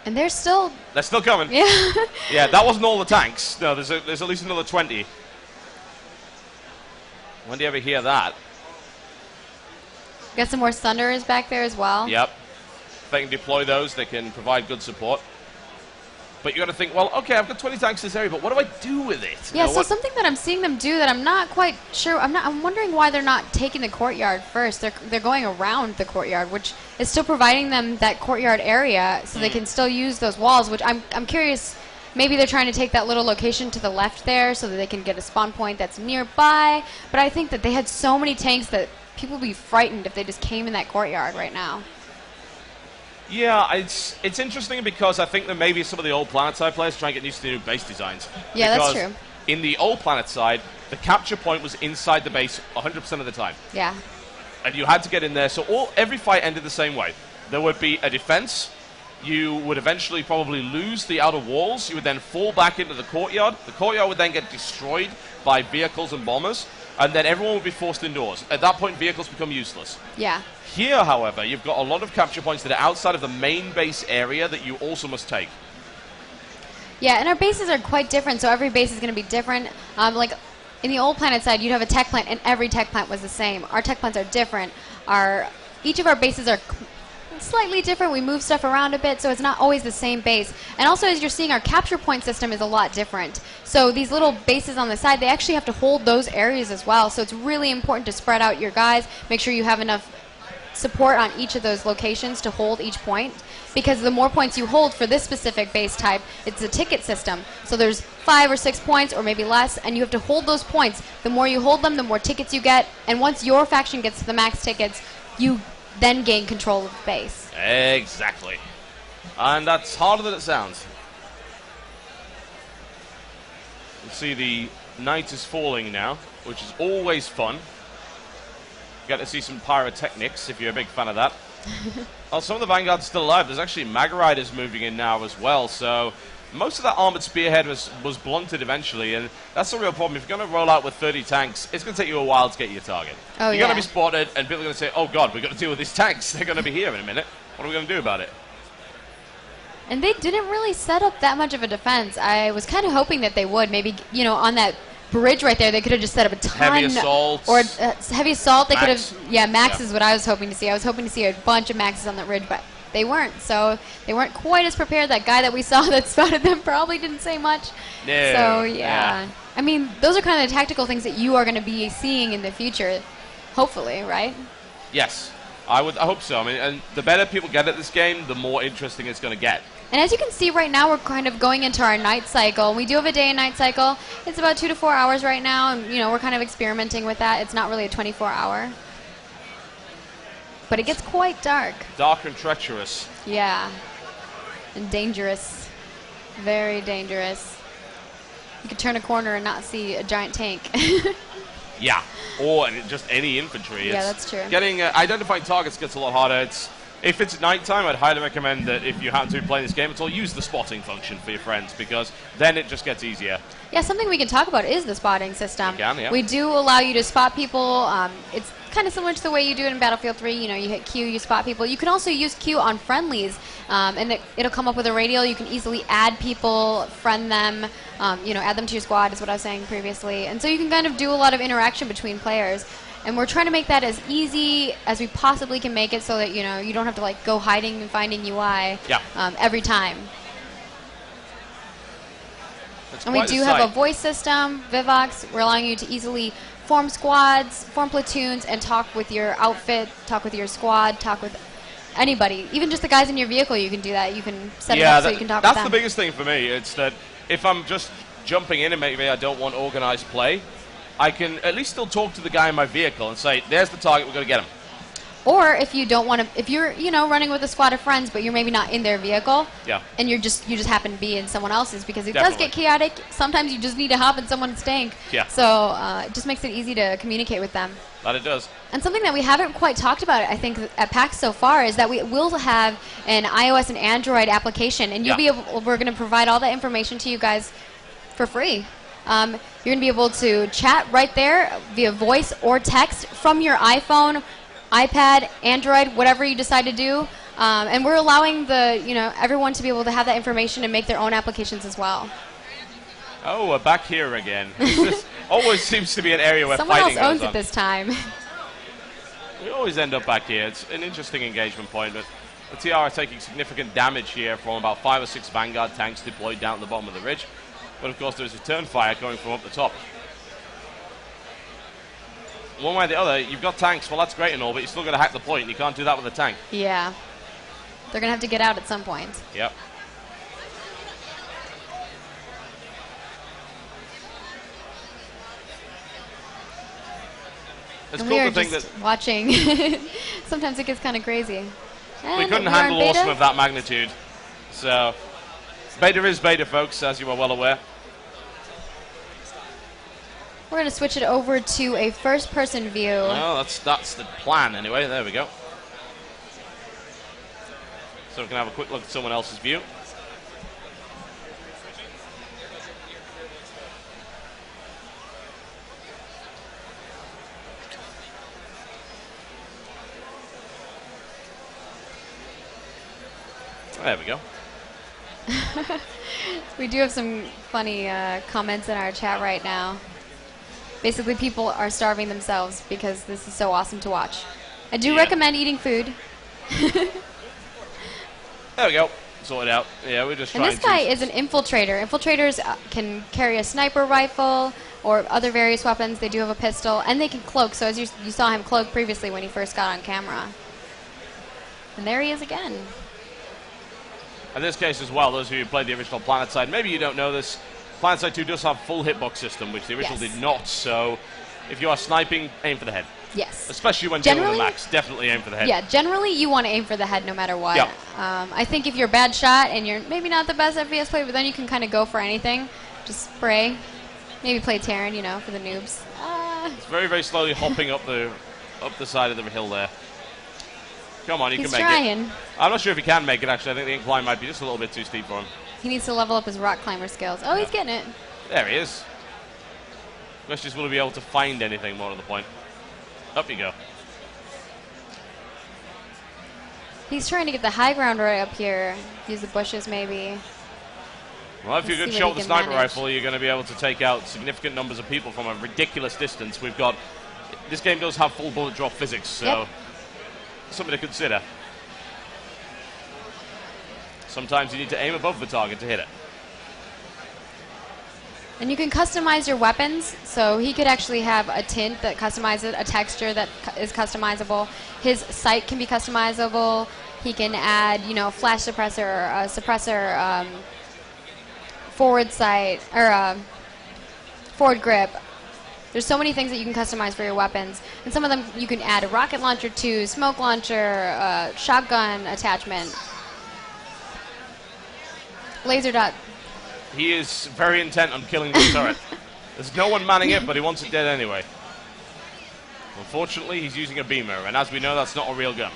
And they're still... They're still coming. Yeah. Yeah, that wasn't all the tanks. No, there's at least another 20. When do you ever hear that? Got some more Thunderers back there as well. Yep. If they can deploy those, they can provide good support. But you got to think, well, okay, I've got 20 tanks in this area, but what do I do with it? Yeah, You know, so something that I'm seeing them do that I'm not quite sure. I'm wondering why they're not taking the courtyard first. They're going around the courtyard, which is still providing them that courtyard area, so they can still use those walls. Which I'm curious. Maybe they're trying to take that little location to the left there, so that they can get a spawn point that's nearby. But I think that they had so many tanks that people would be frightened if they just came in that courtyard right now. Yeah, it's interesting because I think that maybe some of the old Planetside players try and get used to the new base designs. Yeah, that's Because true. in the old Planetside, the capture point was inside the base 100% of the time. Yeah. And you had to get in there, so every fight ended the same way. There would be a defense. You would eventually probably lose the outer walls. You would then fall back into the courtyard. The courtyard would then get destroyed by vehicles and bombers. And then everyone would be forced indoors. At that point, vehicles become useless. Yeah. Here, however, you've got a lot of capture points that are outside of the main base area that you also must take. Yeah, and our bases are quite different, so every base is going to be different. Like, in the old Planetside, you'd have a tech plant, and every tech plant was the same. Our tech plants are different. Each of our bases are slightly different. We move stuff around a bit, so it's not always the same base. And also, as you're seeing, our capture point system is a lot different. So these little bases on the side, they actually have to hold those areas as well. So it's really important to spread out your guys, make sure you have enough support on each of those locations to hold each point, because the more points you hold for this specific base type, it's a ticket system. So there's 5 or 6 points or maybe less, and you have to hold those points. The more you hold them, the more tickets you get, and once your faction gets to the max tickets, you then gain control of the base. Exactly. And that's harder than it sounds. You see the night is falling now, which is always fun. Get to see some pyrotechnics if you're a big fan of that. Oh, some of the Vanguard's still alive. There's actually Mag Riders moving in now as well, so most of that armored spearhead was blunted eventually, and that's the real problem. If you're going to roll out with 30 tanks, it's going to take you a while to get your target. Oh, you're going to be spotted, and people are going to say, oh god, we've got to deal with these tanks. They're going to be here in a minute. What are we going to do about it? And they didn't really set up that much of a defense. I was kind of hoping that they would. Maybe, you know, on that bridge right there, they could have just set up a ton. Heavy assault. Or heavy assault. They could Max. have, yeah, Max is what I was hoping to see. I was hoping to see a bunch of Maxes on that ridge, but they weren't. So they weren't quite as prepared. That guy that we saw that spotted them probably didn't say much. No. So, yeah. I mean, those are kind of the tactical things that you are going to be seeing in the future, hopefully, right? Yes, I hope so. I mean, and the better people get at this game, the more interesting it's going to get. And as you can see right now, we're kind of going into our night cycle. We do have a day and night cycle. It's about 2 to 4 hours right now, and we're kind of experimenting with that. It's not really a 24-hour. But it gets quite dark. Dark and treacherous. Yeah. And dangerous. Very dangerous. You could turn a corner and not see a giant tank. Yeah, or just any infantry. Yeah, that's true. Getting identifying targets gets a lot harder. If it's nighttime, I'd highly recommend that if you happen to be playing this game at all, use the spotting function for your friends, because then it just gets easier. Yeah, something we can talk about is the spotting system. We can, yeah. We do allow you to spot people. It's kind of similar to the way you do it in Battlefield 3. You hit Q, you spot people. You can also use Q on friendlies, and it'll come up with a radial. You can easily add people, friend them, add them to your squad is what I was saying previously. And so you can kind of do a lot of interaction between players. And we're trying to make that as easy as we possibly can make it so that, you don't have to go hiding and finding UI every time. And we do have a voice system, Vivox. We're allowing you to easily form squads, form platoons, and talk with your outfit, talk with your squad, talk with anybody. Even just the guys in your vehicle, you can do that. You can set it up so you can talk with them. That's the biggest thing for me. It's that if I'm just jumping in and maybe I don't want organized play, I can at least still talk to the guy in my vehicle and say, there's the target, we're going to get him. Or if you don't want to, if you're, running with a squad of friends, but you're maybe not in their vehicle, and you just happen to be in someone else's, because it does get chaotic. Sometimes you just need to hop in someone's tank. Yeah. So it just makes it easy to communicate with them. That it does. And something that we haven't quite talked about, I think, at PAX so far, is that we will have an iOS and Android application, and we're going to provide all that information to you guys for free. You're going to be able to chat right there via voice or text from your iPhone, iPad, Android, whatever you decide to do. And we're allowing everyone to be able to have that information and make their own applications as well. Oh, we're back here again. This always seems to be an area where someone fighting else owns goes on. it this time. We always end up back here. It's an interesting engagement point, but the TR are taking significant damage here from about 5 or 6 Vanguard tanks deployed down at the bottom of the ridge. But of course there's return fire going from up the top. One way or the other, you've got tanks, well that's great and all, but you're still going to hack the point, and you can't do that with a tank. Yeah. They're going to have to get out at some point. Yep. It's and cool we are to think just that watching. Sometimes it gets kind of crazy. we couldn't handle awesome of that magnitude. So, beta is beta, folks, as you are well aware. We're going to switch it over to a first-person view. Well, that's the plan anyway. There we go. So we can have a quick look at someone else's view. There we go. We do have some funny comments in our chat right now. Basically, people are starving themselves because this is so awesome to watch. I do recommend eating food. There we go. Sorted out. Yeah, we're just trying to... And this guy is an infiltrator. Infiltrators can carry a sniper rifle or other various weapons. They do have a pistol, and they can cloak. So as you saw him cloak previously when he first got on camera. And there he is again. In this case as well, those of you who played the original Planetside, maybe you don't know this, Planetside 2 does have a full hitbox system, which the original did not. So if you are sniping, aim for the head. Yes. Especially when dealing with max, definitely aim for the head. Yeah, generally you want to aim for the head no matter what. Yep. I think if you're a bad shot and you're maybe not the best FPS player, but then you can kind of go for anything. Just spray. Maybe play Terran, for the noobs. It's very, very slowly hopping up the side of the hill there. Come on, you can make it. I'm not sure if he can make it, actually. I think the incline might be just a little bit too steep for him. He needs to level up his rock climber skills. Oh, he's getting it. There he is. Question is, will he be able to find anything, more to the point? Up you go. He's trying to get the high ground right up here. Use the bushes, maybe. Well, if you're a good shot with the sniper rifle, you're going to be able to take out significant numbers of people from a ridiculous distance. We've got... This game does have full bullet drop physics, so... Something to consider. Sometimes you need to aim above the target to hit it. And you can customize your weapons, so he could actually have a tint that customizes, a texture that is customizable. His sight can be customizable. He can add, you know, flash suppressor, suppressor, forward sight, or forward grip. There's so many things that you can customize for your weapons, and some of them you can add a rocket launcher to, smoke launcher, shotgun attachment, laser dot. He is very intent on killing the turret. There's no one manning it, but he wants it dead anyway. Unfortunately, he's using a beamer, and as we know, that's not a real gun.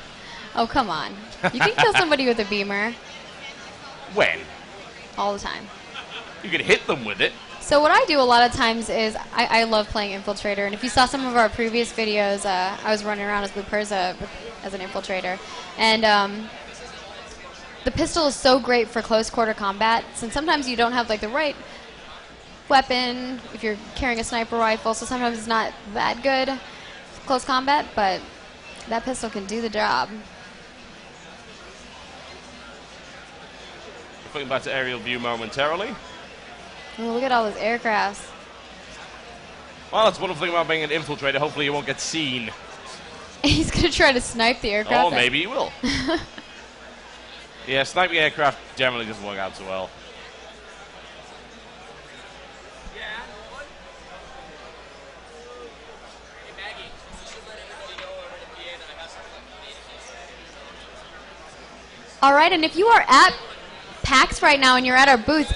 Oh, come on. You can kill somebody with a beamer. When? All the time. You can hit them with it. So what I do a lot of times is I love playing Infiltrator, and if you saw some of our previous videos, I was running around as Blue Perza as an Infiltrator, and the pistol is so great for close quarter combat, since sometimes you don't have like the right weapon if you're carrying a sniper rifle, so sometimes it's not that good for close combat, but that pistol can do the job. Flicking back to aerial view momentarily. Oh, look at all those aircrafts. Well, that's one thing about being an infiltrator. Hopefully you won't get seen. He's going to try to snipe the aircraft. Oh, maybe he will. Yeah, sniping aircraft generally doesn't work out so well. All right, and if you are at PAX right now and you're at our booth,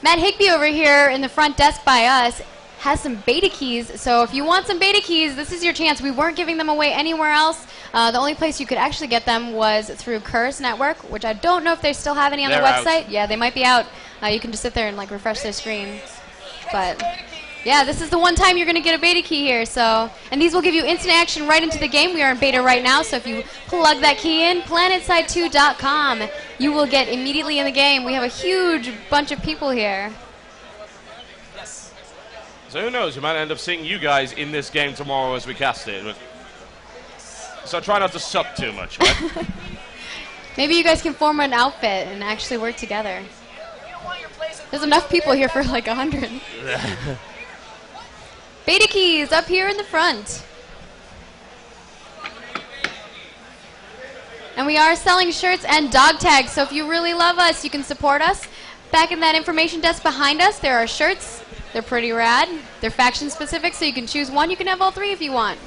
Matt Higby over here in the front desk by us has some beta keys. So if you want some beta keys, this is your chance. We weren't giving them away anywhere else. The only place you could actually get them was through Curse Network, which I don't know if they still have any on their website. Out. Yeah, they might be out. You can just sit there and like refresh their screen. But yeah, this is the one time you're going to get a beta key here. So, and these will give you instant action right into the game. We are in beta right now, so if you plug that key in, planetside2.com, you will get immediately in the game. We have a huge bunch of people here. So who knows, we might end up seeing you guys in this game tomorrow as we cast it. But so try not to suck too much, right? Maybe you guys can form an outfit and actually work together. There's enough people here for like 100. Beta keys up here in the front. And we are selling shirts and dog tags, so if you really love us, you can support us. Back in that information desk behind us, there are shirts. They're pretty rad. They're faction specific, so you can choose one. You can have all three if you want.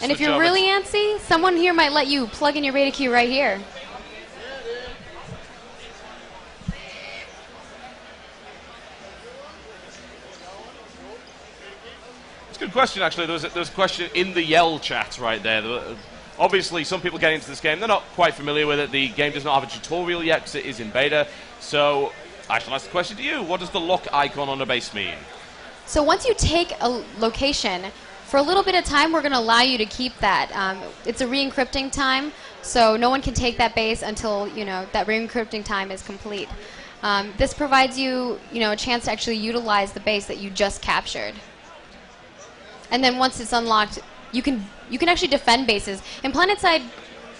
And if you're really antsy, someone here might let you plug in your beta key right here. It's a good question, actually. There was a question in the Yell chat right there. Obviously, some people get into this game, they're not quite familiar with it. The game does not have a tutorial yet because it is in beta. So I shall ask the question to you. What does the lock icon on the base mean? So once you take a location, for a little bit of time, we're going to allow you to keep that. It's a re-encrypting time, so no one can take that base until that re-encrypting time is complete. This provides you, a chance to actually utilize the base that you just captured. And then once it's unlocked, you can actually defend bases. In Planetside,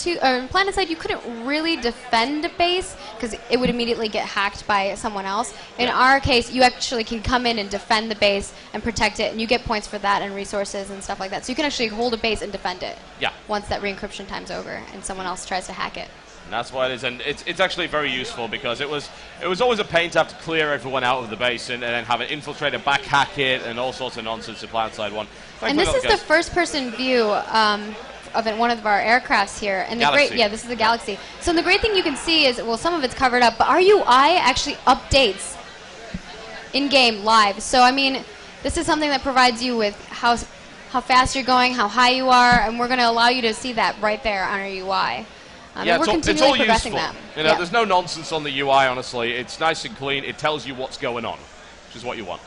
you couldn't really defend a base because it would immediately get hacked by someone else. In our case, you actually can come in and defend the base and protect it, and you get points for that and resources and stuff like that. So you can actually hold a base and defend it. Yeah. Once that re-encryption time's over and someone else tries to hack it. And that's why it is, and it's actually very useful because it was always a pain to have to clear everyone out of the base and then have an infiltrator back hack it and all sorts of nonsense in Planetside 1. And this is the first-person view of one of our aircrafts here. And this is the Galaxy. So the great thing you can see is, well, some of it's covered up, but our UI actually updates in-game live. So I mean, this is something that provides you with how fast you're going, how high you are, and we're going to allow you to see that right there on our UI. Yeah, we're it's all progressing useful. that. There's no nonsense on the UI, honestly. It's nice and clean. It tells you what's going on, which is what you want.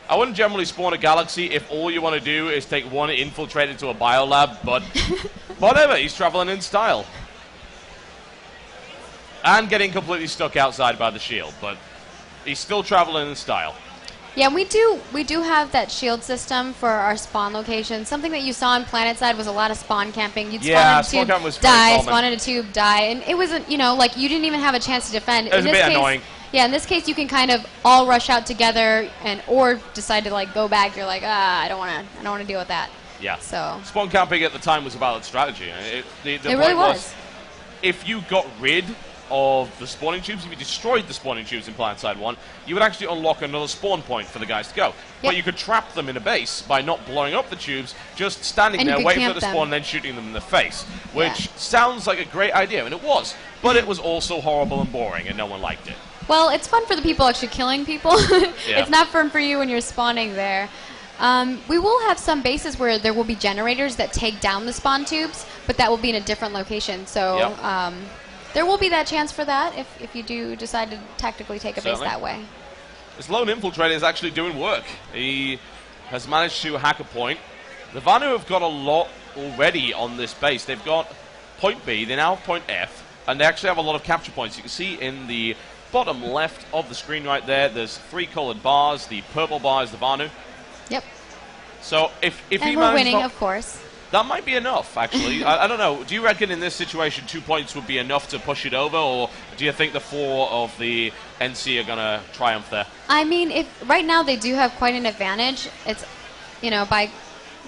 I wouldn't generally spawn a Galaxy if all you want to do is take one infiltrator to a biolab, but whatever, he's traveling in style. And getting completely stuck outside by the shield, but he's still traveling in style. Yeah, we do have that shield system for our spawn location. Something that you saw in Planetside was a lot of spawn camping. You'd spawn in a tube, die, spawn in a tube, die, and it wasn't, like you didn't even have a chance to defend. It was a bit annoying. Yeah, in this case, you can kind of all rush out together, or decide to like go back. You're like, I don't want to deal with that. Yeah. So Spawn camping at the time was a valid strategy. The it really point was. If you got rid of the spawning tubes, if you destroyed the spawning tubes in Planetside 1, you would actually unlock another spawn point for the guys to go. But you could trap them in a base by not blowing up the tubes, just standing there waiting for the spawn and then shooting them in the face, which sounds like a great idea, and it was. But it was also horrible and boring, and no one liked it. Well, it's fun for the people actually killing people. It's not fun for you when you're spawning there. We will have some bases where there will be generators that take down the spawn tubes, but that will be in a different location. So there will be that chance for that if you do decide to tactically take a base that way. This lone infiltrator is actually doing work. He has managed to hack a point. The Vanu have got a lot already on this base. They've got point B, they now have point F, and they actually have a lot of capture points. You can see in the bottom left of the screen right there, there's 3 colored bars. The purple bar is the Vanu. Yep. So if and we're winning, of course. That might be enough, actually. I don't know. Do you reckon in this situation 2 points would be enough to push it over, or do you think the 4 of the NC are going to triumph there? I mean, if right now they do have quite an advantage. It's, by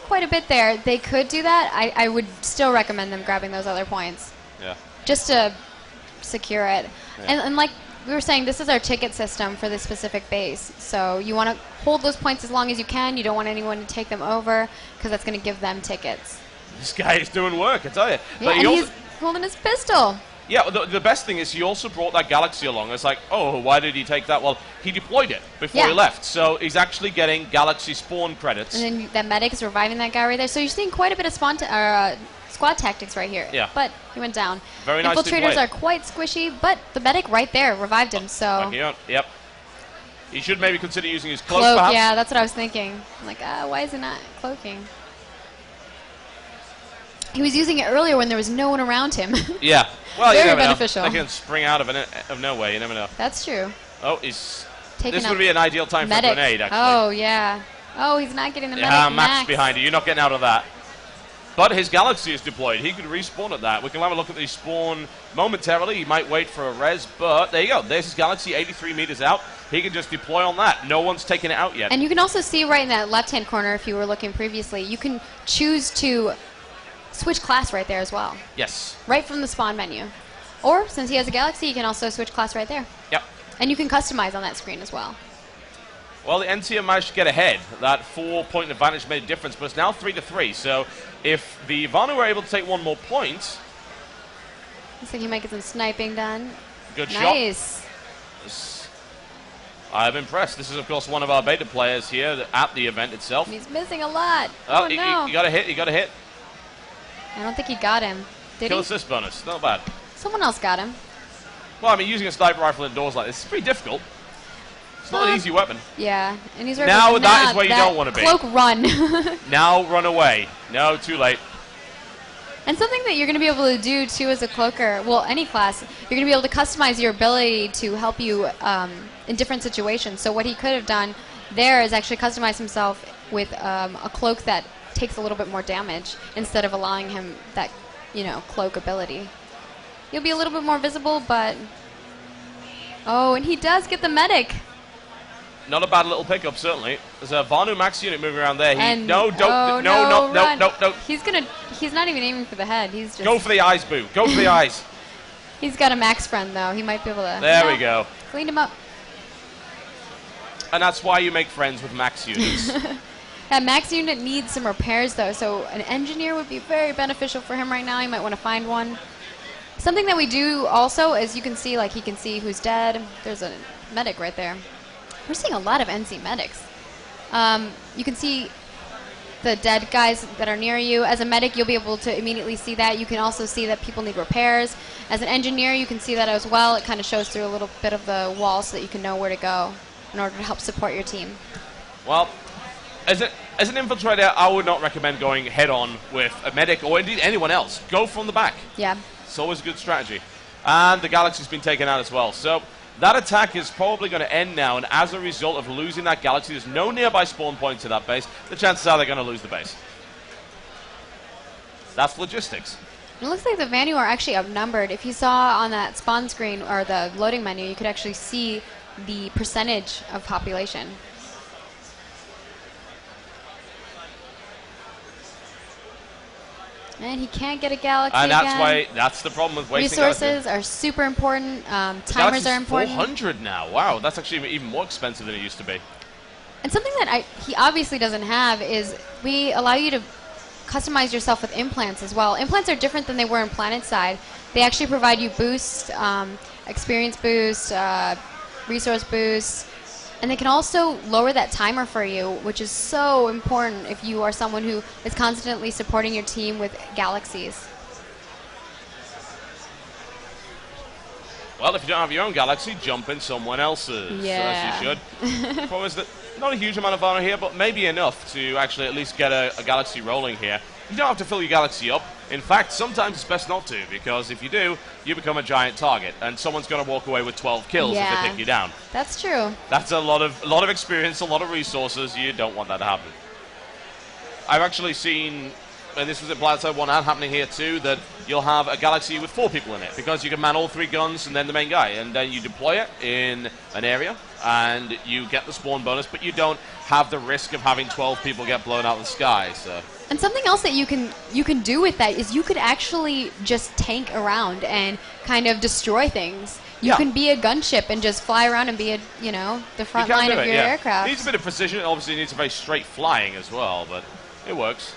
quite a bit there. They could do that. I would still recommend them grabbing those other points. Yeah. Just to secure it. Yeah. And like we were saying, this is our ticket system for this specific base. So you want to hold those points as long as you can. You don't want anyone to take them over, because that's going to give them tickets. This guy is doing work, I tell you. Yeah, and he's holding his pistol. Yeah, the best thing is he also brought that Galaxy along. It's like, oh, why did he take that? Well, he deployed it before he left. So he's actually getting Galaxy spawn credits. And then that medic is reviving that guy right there. So you're seeing quite a bit of squad tactics right here. Yeah. But he went down. Very nicely Infiltrators played. are quite squishy, but the medic right there revived him, so... Yep. He should maybe consider using his cloak, Cloak, perhaps. yeah, that's what I was thinking. I'm like, why is he not cloaking? He was using it earlier when there was no one around him. Yeah. Well, Very you never beneficial. know. They can spring out of nowhere. You never know. That's true. Oh, this would be an ideal time medic. for a grenade, actually. Oh, yeah. Oh, he's not getting the medic. Max behind you. You're not getting out of that. But his Galaxy is deployed. He could respawn at that. We can have a look at the spawn momentarily. He might wait for a res, but there you go. There's his Galaxy 83 meters out. He can just deploy on that. No one's taken it out yet. And you can also see right in that left-hand corner, if you were looking previously, you can choose to switch class right there as well. Yes. Right from the spawn menu. Or, since he has a Galaxy, you can also switch class right there. Yep. And you can customize on that screen as well. Well, the NC have managed to get ahead. That 4-point advantage made a difference, but it's now 3-3. So if the Vanu were able to take 1 more point... Looks like he might get some sniping done. Good shot. Nice. I'm impressed. This is, of course, one of our beta players here at the event itself. He's missing a lot. Oh, no. You got a hit. You got a hit. I don't think he got him. Did Kill he? assist bonus. Not bad. Someone else got him. Well, I mean, using a sniper rifle indoors like this is pretty difficult. It's not an easy weapon. Yeah, and he's right Now there. that is where you don't want to be. Cloak run. Now run away. No, too late. And something that you're going to be able to do too as a cloaker, well, any class, you're going to be able to customize your ability to help you in different situations. So what he could have done there is actually customize himself with a cloak that takes a little bit more damage instead of allowing him that, cloak ability. You'll be a little bit more visible, but... Oh, and he does get the medic. Not a bad little pickup, certainly. There's a Vanu Max unit moving around there. No. He's not even aiming for the head. He's just... Go for the eyes, Boo. Go for the eyes. He's got a Max friend, though. He might be able to... There we go. Cleaned him up. And that's why you make friends with Max units. That Max unit needs some repairs, though, so an engineer would be very beneficial for him right now. You might want to find one. Something that we do also is you can see, he can see who's dead. There's a medic right there. We're seeing a lot of NC medics. You can see the dead guys that are near you. As a medic, you'll be able to immediately see that. You can also see that people need repairs. As an engineer, you can see that as well. It kind of shows through a little bit of the wall so that you can know where to go in order to help support your team. Well, as an infiltrator, I would not recommend going head-on with a medic or indeed anyone else. Go from the back. Yeah. It's always a good strategy. And the Galaxy's been taken out as well. So that attack is probably going to end now, and as a result of losing that Galaxy, there's no nearby spawn points in that base. The chances are they're going to lose the base. That's logistics. It looks like the Vanu are actually outnumbered. If you saw on that spawn screen or the loading menu, you could actually see the percentage of population. And he can't get a galaxy And that's again. why, that's the problem with wasting Resources are super important. Timers are important. 400 now. Wow, that's actually even more expensive than it used to be. And something that he obviously doesn't have is we allow you to customize yourself with implants as well. Implants are different than they were in Planetside. They actually provide you boosts, experience boosts, resource boosts, and they can also lower that timer for you, which is so important if you are someone who is constantly supporting your team with galaxies. Well, if you don't have your own galaxy, jump in someone else's. Yeah. As you should. The problem is that not a huge amount of honor here, but maybe enough to actually at least get a galaxy rolling here. You don't have to fill your galaxy up. In fact, sometimes it's best not to, because if you do, you become a giant target, and someone's going to walk away with 12 kills if they take you down. That's true. That's a lot of experience, a lot of resources. You don't want that to happen. I've actually seen, and this was in Planetside 1 and happening here too, that you'll have a galaxy with 4 people in it, because you can man all 3 guns and then the main guy, and then you deploy it in an area, and you get the spawn bonus, but you don't have the risk of having 12 people get blown out of the sky. So. And something else that you can do with that is you could actually just tank around and kind of destroy things. You can be a gunship and just fly around and be the front line of your aircraft. It needs a bit of precision. It obviously needs a very straight flying as well, but it works.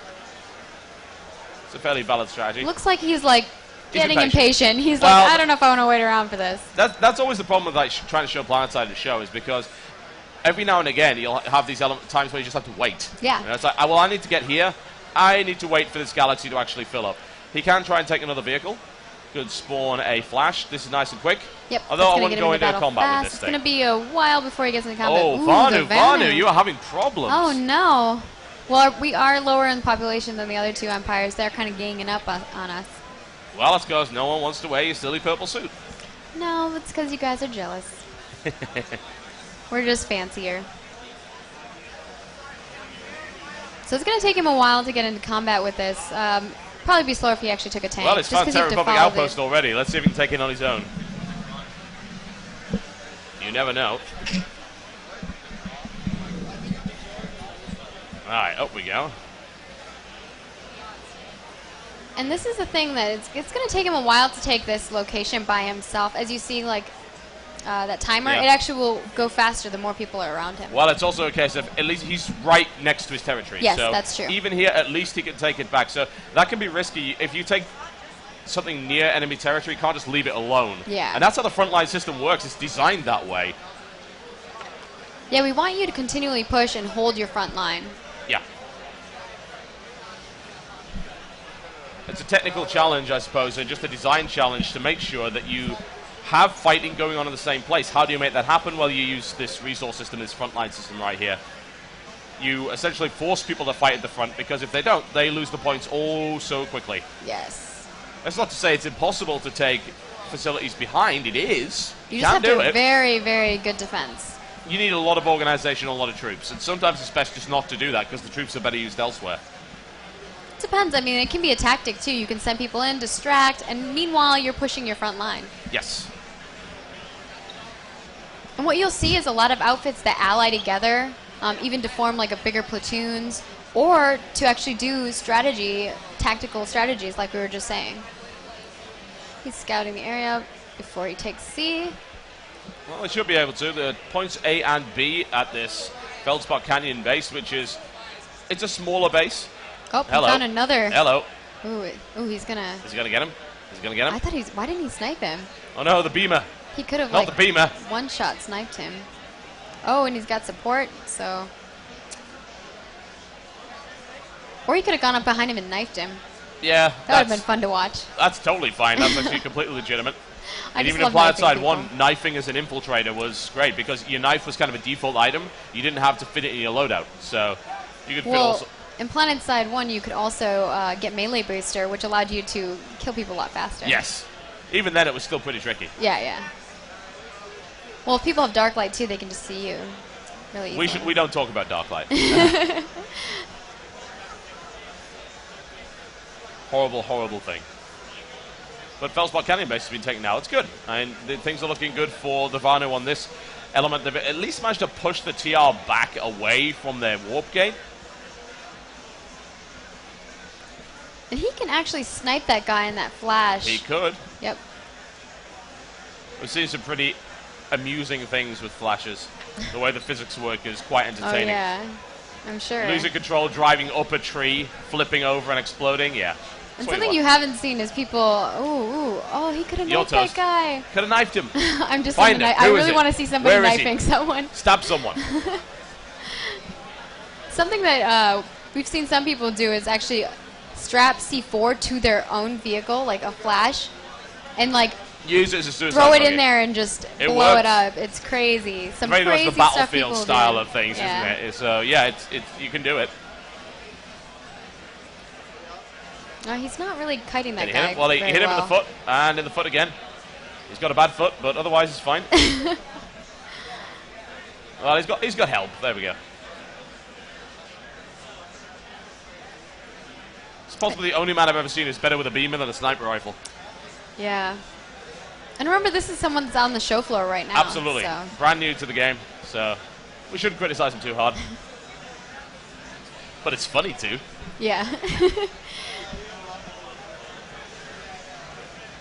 It's a fairly valid strategy. Looks like he's like getting impatient. He's Well, like, I don't know if I want to wait around for this. That's always the problem with like trying to show Planetside in the show, is because every now and again you'll have these times where you just have to wait. Yeah. And it's like, well, I need to get here. I need to wait for this galaxy to actually fill up. He can try and take another vehicle. Could spawn a flash. This is nice and quick. Yep. Although I wouldn't go into battle combat fast. with this It's thing. going to be a while before he gets into combat. Oh, Ooh, Vanu, you are having problems. Oh, no. Well, we are lower in population than the other 2 empires. They're kind of ganging up on us. Well, that's because no one wants to wear your silly purple suit. No, it's because you guys are jealous. We're just fancier. So it's going to take him a while to get into combat with this. Probably be slower if he actually took a tank. Well, it's just found 'cause you Terra have to Republic follow Outpost already. Let's see if he can take it on his own. You never know. Alright, up we go. And this is the thing that it's going to take him a while to take this location by himself. As you see, like, that timer, Yeah. it actually will go faster the more people are around him. Well, it's also a case of at least he's right next to his territory. Yes, so that's true. Even here, at least he can take it back. So that can be risky. If you take something near enemy territory, you can't just leave it alone. Yeah. And that's how the frontline system works. It's designed that way. Yeah, we want you to continually push and hold your front line. Yeah. It's a technical challenge, I suppose, and just a design challenge to make sure that you have fighting going on in the same place. How do you make that happen? Well, you use this resource system, this frontline system right here. You essentially force people to fight at the front, because if they don't, they lose the points oh so quickly. Yes. That's not to say it's impossible to take facilities behind. It is. You You just can have do to it. very, very good defense. You need a lot of organization, a lot of troops, and sometimes it's best just not to do that, because the troops are better used elsewhere. Depends. I mean, it can be a tactic, too. You can send people in, distract, and meanwhile, you're pushing your front line. Yes. And what you'll see is a lot of outfits that ally together, even to form like a bigger platoons, or to actually do strategy, tactical strategies like we were just saying. He's scouting the area before he takes C. Well, they should be able to. The points A and B at this Feldspar Canyon base, which is, it's a smaller base. Oh, he Hello. found another. Hello. Ooh, he's gonna. Is he going to get him? Is he going to get him? I thought why didn't he snipe him? Oh no, the beamer. He could have Not like the beamer. one-shot sniped him. Oh, and he's got support, so. Or he could have gone up behind him and knifed him. Yeah, That would have been fun to watch. that's totally fine. That's actually completely legitimate. I And just even in love knifing Planetside people. 1, knifing as an infiltrator was great, because your knife was kind of a default item. You didn't have to fit it in your loadout. So you could fit Well, also. in Planetside 1, you could also get melee booster, which allowed you to kill people a lot faster. Yes. Even then, it was still pretty tricky. Yeah, yeah. Well, if people have dark light too, they can just see you really easily. We don't talk about Darklight. Horrible, horrible thing. But Felspar Canyon base has been taken now. It's good. And things are looking good for the Vanu on this element. They've at least managed to push the TR back away from their warp gate. And he can actually snipe that guy in that flash. He could. Yep. We've seen some pretty amusing things with flashes. The way the physics work is quite entertaining. Oh, yeah. I'm sure. Losing control, driving up a tree, flipping over and exploding, yeah. And something you haven't seen is people, oh, he could have knifed that guy. Could have knifed him. I'm just Find saying, him. I really want to see somebody knifing someone. Stab someone. Something that we've seen some people do is actually strap C4 to their own vehicle, like a flash, and like use it as a suicide throw it target. in there and just blow works. it up. It's crazy. Some very crazy much the stuff Battlefield people style do. of things, Yeah. isn't it? So yeah, it's you can do it. He's not really kiting that Did he guy. hit him? Well, he very hit him in well. the foot and in the foot again. He's got a bad foot, but otherwise it's fine. Well, he's got help. There we go. It's possibly the only man I've ever seen who's better with a beamer than a sniper rifle. Yeah. And remember, this is someone that's on the show floor right now. Absolutely. So. Brand new to the game, so we shouldn't criticize him too hard. But it's funny too. Yeah.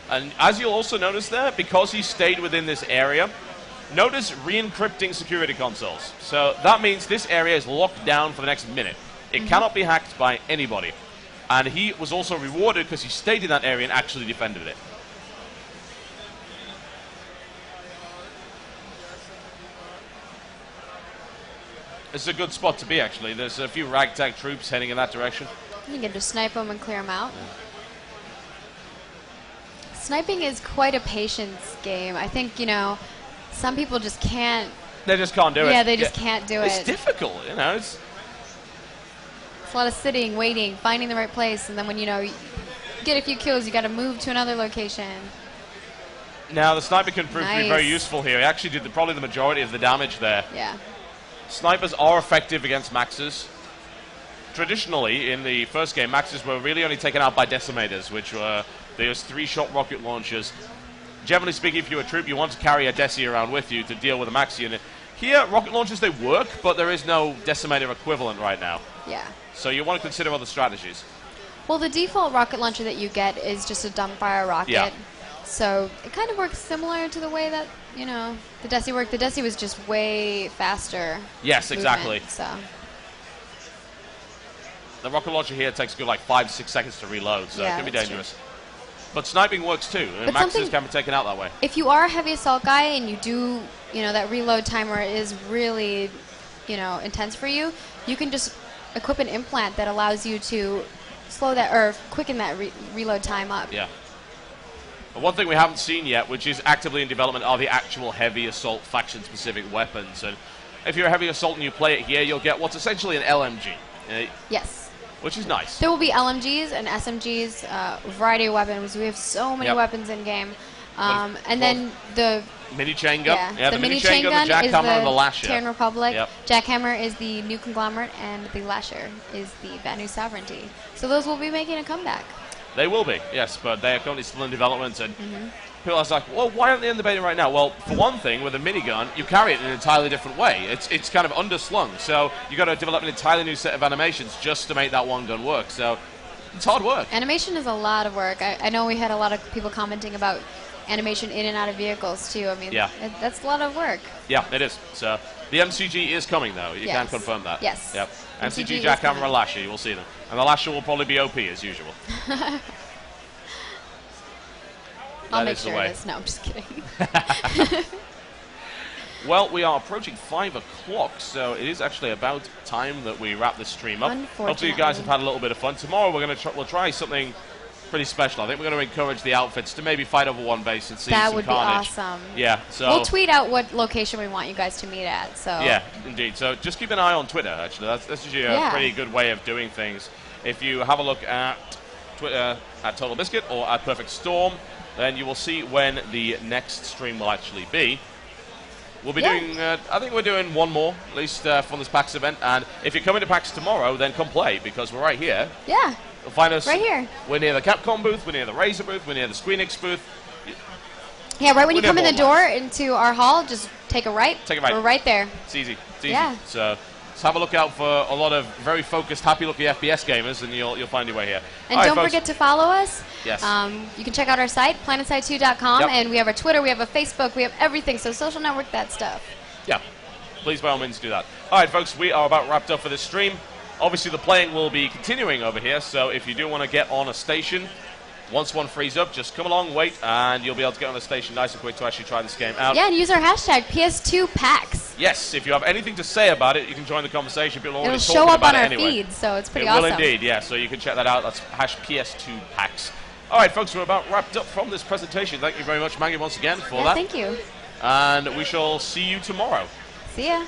And as you'll also notice there, because he stayed within this area, notice re-encrypting security consoles. So that means this area is locked down for the next minute. It cannot be hacked by anybody. And he was also rewarded because he stayed in that area and actually defended it. It's a good spot to be, actually. There's a few ragtag troops heading in that direction. You can just snipe them and clear them out. Sniping is quite a patience game. I think, some people just can't. They just can't do it. Yeah, they just can't do it. It's difficult, It's a lot of sitting, waiting, finding the right place, and then when, you get a few kills, you got to move to another location. Now, the sniper can prove to be very Nice. useful here. He actually did probably the majority of the damage there. Yeah. Snipers are effective against Maxes. Traditionally, in the first game, Maxes were really only taken out by Decimators, which were those 3-shot rocket launchers. Generally speaking, if you're a troop, you want to carry a Deci around with you to deal with a Max unit. Here, rocket launchers, they work, but there is no Decimator equivalent right now. Yeah. So you want to consider other strategies. Well, the default rocket launcher that you get is just a dumbfire rocket. Yeah. So it kind of works similar to the way that, the Deci worked. The Deci was just way faster. Yes, exactly. movement, so. The rocket launcher here takes a good 5-6 seconds to reload, so Yeah, it can be that's dangerous. But sniping works too, and But Maxes something- can be taken out that way. If you are a heavy assault guy and you do, that reload timer is really, intense for you, you can just equip an implant that allows you to slow that or quicken that reload time up. Yeah. But one thing we haven't seen yet, which is actively in development, are the actual heavy assault faction-specific weapons. And if you're a heavy assault and you play it here, you'll get what's essentially an LMG, Yes. which is nice. There will be LMGs and SMGs, a variety of weapons. We have so many Yep. weapons in game. Well, And then the Mini chain gun. yeah, The mini chain gun, the is jackhammer, the and the lasher. Terran Republic. Yep. Jackhammer is the New Conglomerate, and the lasher is the Vanu Sovereignty. So those will be making a comeback. They will be, yes, but they are currently still in development. And people are like, well, why aren't they in the beta right now? Well, for one thing, with a minigun, you carry it in an entirely different way. It's kind of underslung, so you got to develop an entirely new set of animations just to make that one gun work. So it's hard work. Animation is a lot of work. I know we had a lot of people commenting about animation in and out of vehicles too. I mean, Yeah. that's a lot of work. Yeah, it is. So the MCG is coming, though. You can Yes. confirm that. Yes. Yep. MCG MCG, is jackhammer, coming. and lasher. You will see them, and the lasher will probably be OP as usual. I'll That make is the sure way. it is. No, I'm just kidding. Well, we are approaching 5 o'clock, so it is actually about time that we wrap this stream up. Hopefully you guys have had a little bit of fun. Tomorrow we'll try something pretty special. I think we're going to encourage the outfits to maybe fight over one base and see That some would carnage. be awesome. Yeah, so We'll tweet out what location we want you guys to meet at. So yeah, indeed. So just keep an eye on Twitter. Actually, that's usually a pretty good way of doing things. If you have a look at Twitter at Totalbiscuit or at Perfect Storm, then you will see when the next stream will actually be. We'll be doing, I think we're doing one more, at least from this PAX event. And if you're coming to PAX tomorrow, then come play, because we're right here. Yeah. You'll find us Right here. We're near the Capcom booth, we're near the Razer booth, we're near the ScreenX booth. Yeah, right when you We're come in near the door Borderlands. into our hall, just take a right. Take a right. We're right there. It's easy. It's easy. Yeah. So just have a look out for a lot of very focused, happy-looking FPS gamers, and you'll find your way here. And All right, don't folks. forget to follow us. Yes. You can check out our site, planetside2.com, Yep. and we have our Twitter, we have a Facebook, we have everything. So social network, that stuff. Yeah, please by all means do that. All right, folks, we are about wrapped up for this stream. Obviously, the playing will be continuing over here, so if you do want to get on a station, once one frees up, just come along, wait, and you'll be able to get on a station nice and quick to actually try this game out. Yeah, and use our hashtag PS2PAX. Yes, if you have anything to say about it, you can join the conversation. People are already It'll talking show up about on it our anyway. feed, so it's pretty It awesome. will indeed, yeah, so you can check that out. That's #PS2PAX. All right, folks, we're about wrapped up from this presentation. Thank you very much, Maggie, once again, for Yeah, that. thank you. And we shall see you tomorrow. See ya.